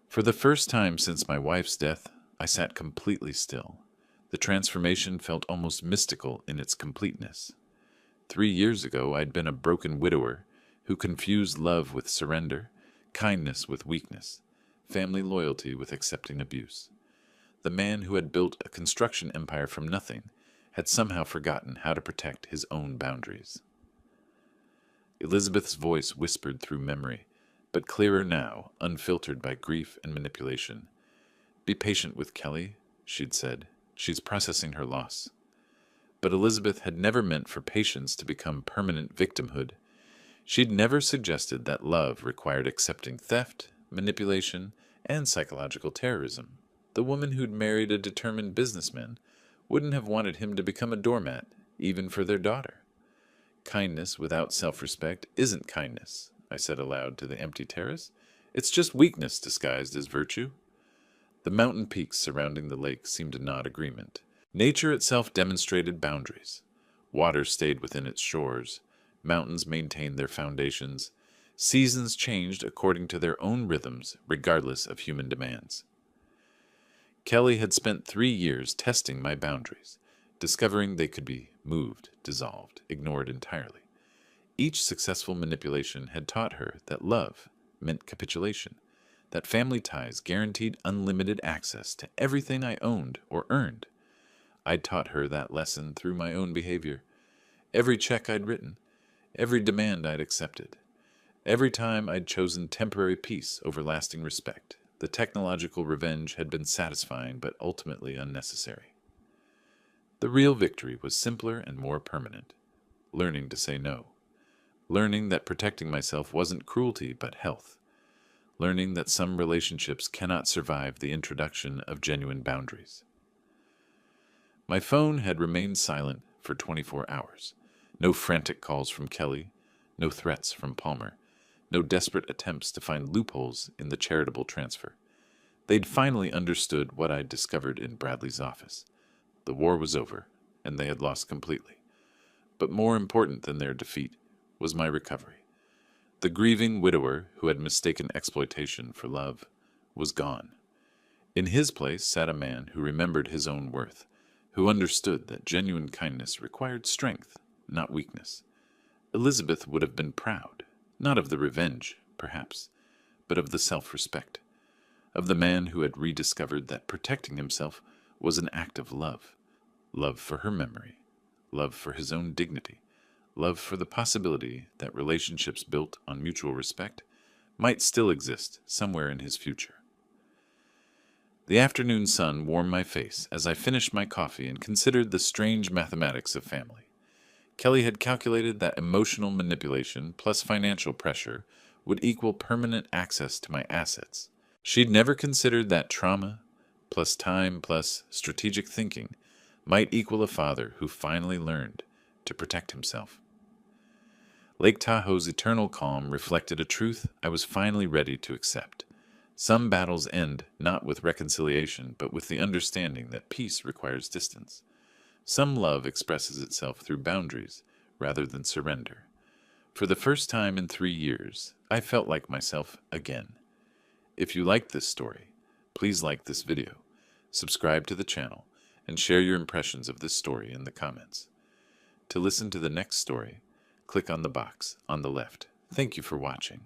For the first time since my wife's death, I sat completely still. The transformation felt almost mystical in its completeness. 3 years ago, I'd been a broken widower who confused love with surrender, kindness with weakness, family loyalty with accepting abuse. The man who had built a construction empire from nothing had somehow forgotten how to protect his own boundaries. Elizabeth's voice whispered through memory, but clearer now, unfiltered by grief and manipulation. "Be patient with Kelly," she'd said. "She's processing her loss." But Elizabeth had never meant for patience to become permanent victimhood. She'd never suggested that love required accepting theft, manipulation, and psychological terrorism. The woman who'd married a determined businessman wouldn't have wanted him to become a doormat, even for their daughter. "Kindness without self-respect isn't kindness," I said aloud to the empty terrace. "It's just weakness disguised as virtue." The mountain peaks surrounding the lake seemed to nod agreement. Nature itself demonstrated boundaries. Water stayed within its shores. Mountains maintained their foundations. Seasons changed according to their own rhythms, regardless of human demands. Kelly had spent 3 years testing my boundaries, discovering they could be moved, dissolved, ignored entirely. Each successful manipulation had taught her that love meant capitulation, that family ties guaranteed unlimited access to everything I owned or earned. I'd taught her that lesson through my own behavior. Every check I'd written, every demand I'd accepted, every time I'd chosen temporary peace over lasting respect. The technological revenge had been satisfying but ultimately unnecessary. The real victory was simpler and more permanent. Learning to say no. Learning that protecting myself wasn't cruelty but health. Learning that some relationships cannot survive the introduction of genuine boundaries. My phone had remained silent for 24 hours. No frantic calls from Kelly, no threats from Palmer, no desperate attempts to find loopholes in the charitable transfer. They'd finally understood what I'd discovered in Bradley's office. The war was over, and they had lost completely. But more important than their defeat was my recovery. The grieving widower who had mistaken exploitation for love was gone. In his place sat a man who remembered his own worth, who understood that genuine kindness required strength, not weakness. Elizabeth would have been proud, not of the revenge, perhaps, but of the self-respect, of the man who had rediscovered that protecting himself was an act of love. Love for her memory, love for his own dignity, love for the possibility that relationships built on mutual respect might still exist somewhere in his future. The afternoon sun warmed my face as I finished my coffee and considered the strange mathematics of family. Kelly had calculated that emotional manipulation plus financial pressure would equal permanent access to my assets. She'd never considered that trauma plus time plus strategic thinking might equal a father who finally learned to protect himself. Lake Tahoe's eternal calm reflected a truth I was finally ready to accept. Some battles end not with reconciliation, but with the understanding that peace requires distance. Some love expresses itself through boundaries rather than surrender. For the first time in 3 years, I felt like myself again. If you liked this story, please like this video, subscribe to the channel, and share your impressions of this story in the comments. To listen to the next story, click on the box on the left. Thank you for watching.